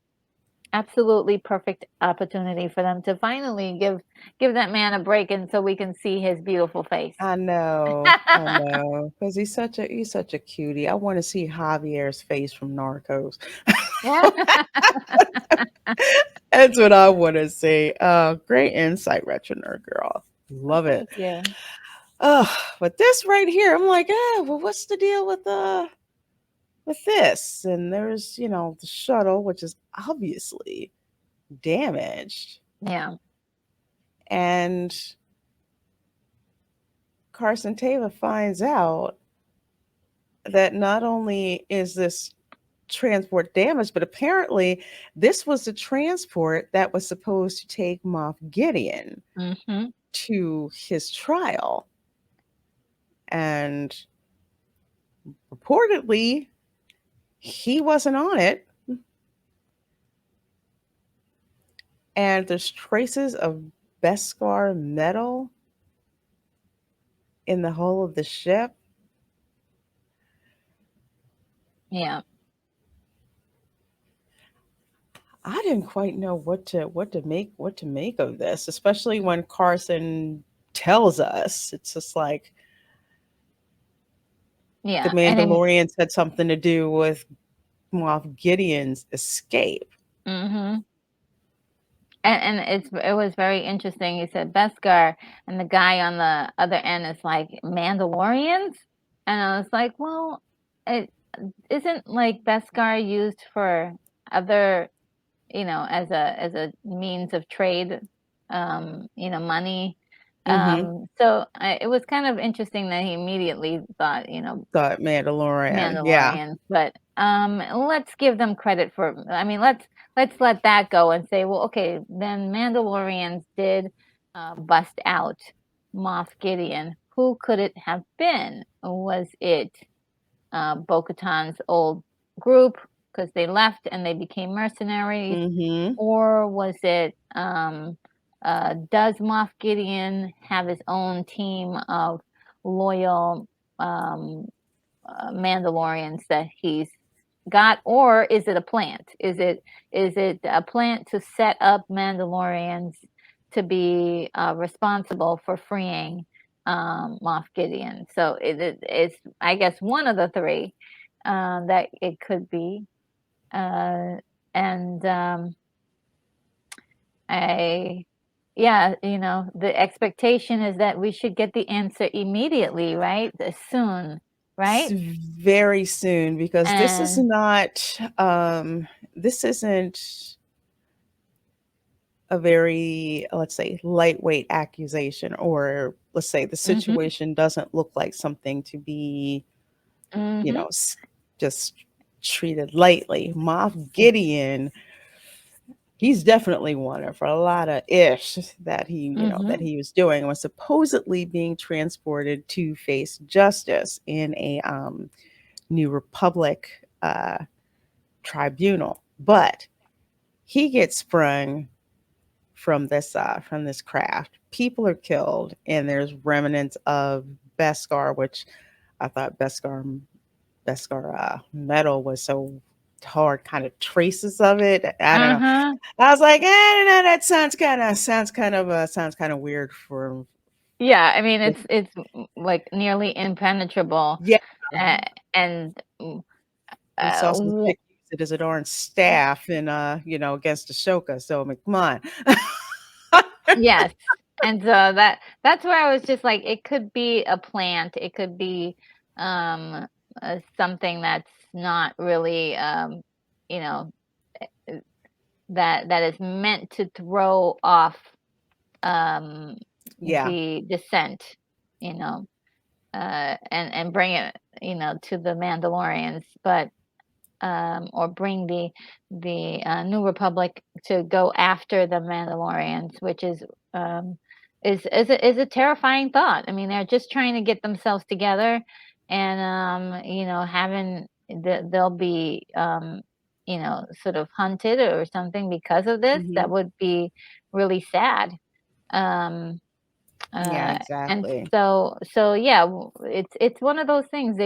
Absolutely perfect opportunity for them to finally give that man a break and so we can see his beautiful face. I know, because he's such a cutie. I want to see Javier's face from Narcos. Yeah. That's what I want to see. Great insight, Retro Nerd Girl. Well, Love it. thank you. Oh, but this right here, I'm like, well, what's the deal with this? And there's, the shuttle, which is obviously damaged, Yeah. and Carson Taylor finds out that not only is this transport damaged, but apparently this was the transport that was supposed to take Moff Gideon Mhm. to his trial. And reportedly, he wasn't on it. And there's traces of Beskar metal in the hull of the ship. Yeah. I didn't quite know what to make of this, especially when Carson tells us. It's just like the Yeah. Mandalorian had something to do with Moff Gideon's escape. Mhm. And it was very interesting. He said Beskar, and the guy on the other end is like Mandalorians, and I was like, well, it isn't like Beskar used for other, as a means of trade, money. Mm-hmm. It was kind of interesting that he immediately thought, Thought Mandalorian. Yeah. Mandalorians, but let's give them credit for. I mean, let's let that go and say, well, okay, then Mandalorians did bust out Moff Gideon. Who could it have been? Was it Bo-Katan's old group because they left and they became mercenaries, Mm-hmm. or was it does Moff Gideon have his own team of loyal um, Mandalorians that he's got, or is it a plant? Is it a plant to set up Mandalorians to be responsible for freeing Moff Gideon? So it's I guess one of the three that it could be, uh, and I yeah, the expectation is that we should get the answer immediately, right? Soon, right? Very soon, because this is And not this isn't a very, let's say, lightweight accusation, or let's say the mhm, situation doesn't look like something to be, you mhm. know, just treated lightly. Moff Gideon, he's definitely one for a lot of ish that Mhm. he was doing, was supposedly being transported to face justice in a New Republic tribunal. But he gets sprung from this craft. People are killed, and there's remnants of Beskar, which I thought Beskar metal was so hard, kind of traces of it. I don't know. Uh-huh. I was like, I don't know. That sounds kind of weird for. Yeah, I mean, like, nearly impenetrable, Yeah, a and, we saw some w chick use it as a darn staff in against Ashoka. So I mean, come on. yes, and so that's where I was just like, it could be a plant, it could be, something that's not really, you know, uh, that is meant to throw off, um, Yeah. the descent, you know, and bring it, to the Mandalorians, but or bring the New Republic to go after the Mandalorians, which um, is a terrifying thought. I mean, they're just trying to get themselves together, and having they'll be sort of hunted or something because of this. That Hmm. would be really sad. Um, Yeah, and exactly. so yeah, it's one of those things.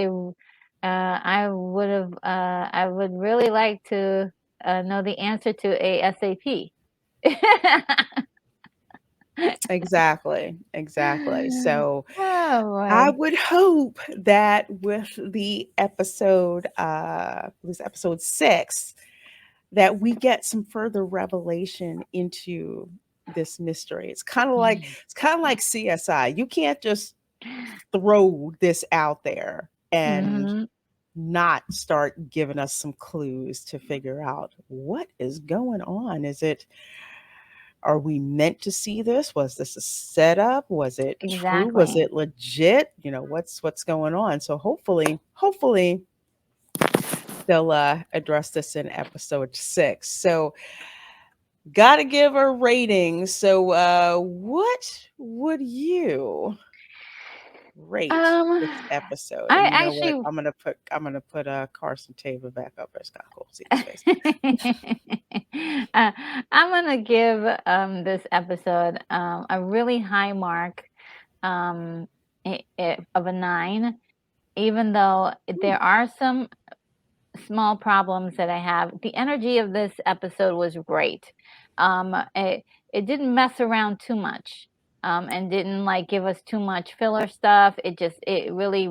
I would really like to know the answer to ASAP. Exactly. Exactly. So Oh I boy. would hope that with the episode, this episode 6, that we get some further revelation into this mystery. It's kind of like CSI. You can't just throw this out there and Hmm. not start giving us some clues to figure out what is going on. Are we meant to see this? Was this a setup? Was it true? Was Exactly. it legit? What's going on? So hopefully they'll address this in episode 6. So gotta give her ratings. So what would you rate this Um, episode? I And you know what? actually I'm gonna put Carson Tava back up. It's kind of cool to see his face. uh, I'm gonna give this episode a really high mark of a 9, even though Ooh. there are some small problems that I have. The energy of this episode was great. It didn't mess around too much, and didn't like give us too much filler stuff. It really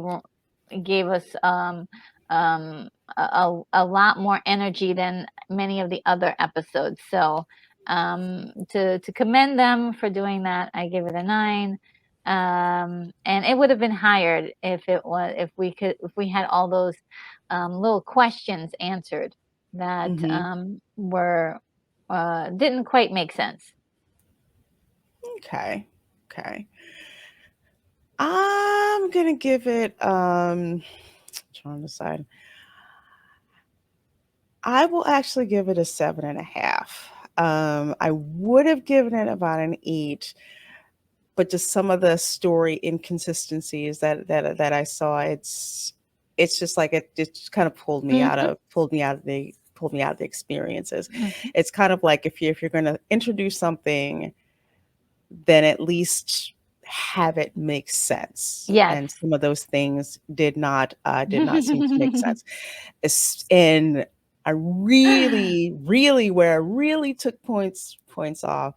gave us a lot more energy than many of the other episodes. So to commend them for doing that, I give it a 9. And it would have been higher if we had all those little questions answered that Mm-hmm. were didn't quite make sense. Okay. Okay. I'm gonna give it trying to decide. I will actually give it a 7.5. I would have given it about an 8, but just some of the story inconsistencies that I saw, it's just like it just kind of Mhm, pulled me out of the experiences. mhm. It's kind of like if you're going to introduce something, then at least have it make sense. Yes. And some of those things did not seem to make sense. And I really, where I really took points off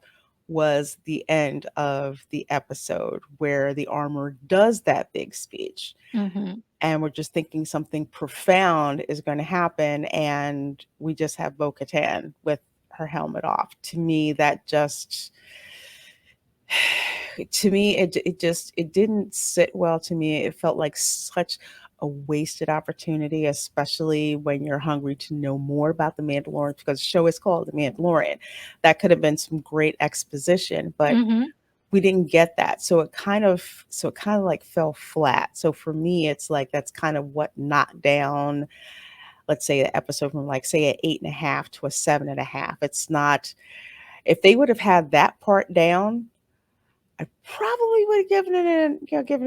was the end of the episode where the armor does that big speech, Mhm. and we're just thinking something profound is going to happen, and we just have Bo-Katan with her helmet off. To me, that just to me it didn't sit well to me. It felt like such a wasted opportunity, especially when you're hungry to know more about the Mandalorian, because the show is called The Mandalorian. That could have been some great exposition, but Mhm. we didn't get that. So it kind of like fell flat. So for me, it's like that's kind of what knocked down, let's say, the episode from like say an 8.5 to a 7.5. It's not, if they would have had that part down, I probably would have given it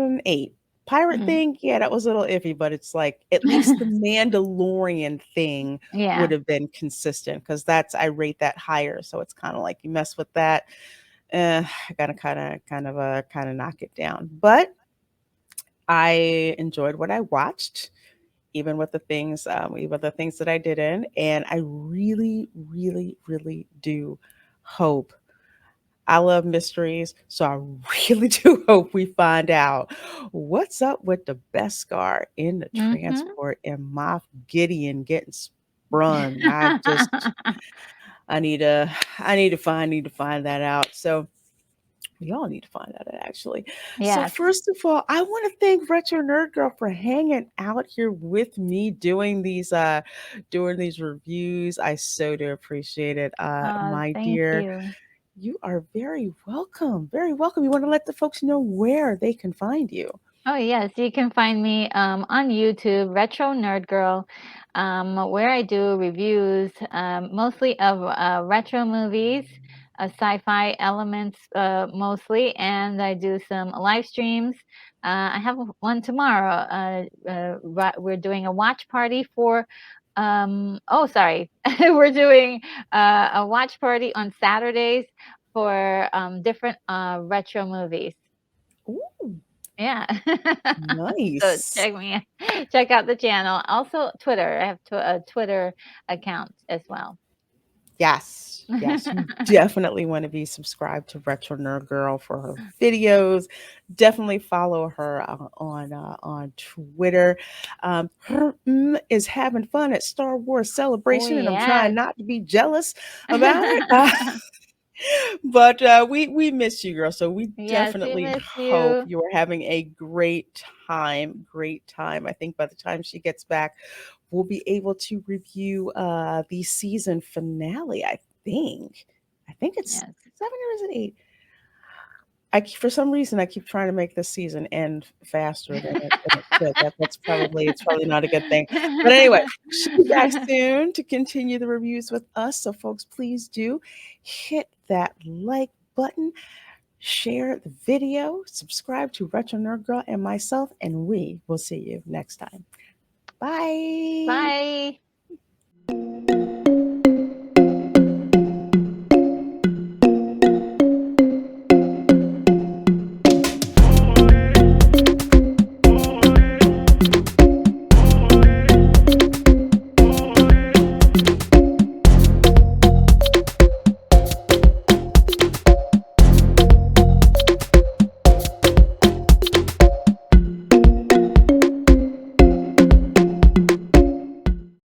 an 8. Pirate Mhm. thing, yeah, that was a little iffy, but it's like at least the Mandalorian thing would Yeah. have been consistent, because that's, I rate that higher. So it's kind of like you mess with that, I gotta kind of knock it down. But I enjoyed what I watched, even with the things that I didn't, and I really, really, really do hope. I love mysteries, so I really do hope we find out what's up with the Beskar in the Mhm. transport and Moff Gideon getting sprung. I need to find that out. So we all need to find out that actually. So Yes. first of all, I want to thank Retro Nerd Girl for hanging out here with me doing these reviews. I so do appreciate it. My Thank dear, you. you are very welcome. Very welcome. You want to let the folks know where they can find you. Oh, yes, you can find me on YouTube, Retro Nerd Girl, where I do reviews mostly of retro movies, sci-fi elements mostly, and I do some live streams. I have one tomorrow. We're doing a watch party for. Oh, sorry, we're doing a watch party on Saturdays for different retro movies. Ooh, Yeah. So nice. check out the channel. Also Twitter. I have a Twitter account as well. Yes, yes, you definitely want to be subscribed to Retro Nerd Girl for her videos. Definitely follow her on Twitter. Her is having fun at Star Wars Oh, Celebration, and I'm trying yes. not to be jealous about it. But we miss you, girl. So we Yes, we definitely miss hope you. you are having a great time. Great time. I think by the time she gets back, we'll be able to review the season finale. I think it's Yes. 7 or is it 8? For some reason I keep trying to make this season end faster than it should. It's probably not a good thing. But anyway, she'll be back soon to continue the reviews with us. So folks, please do hit that like button, share the video, subscribe to Retro Nerd Girl and myself, and we will see you next time. Bye. Bye.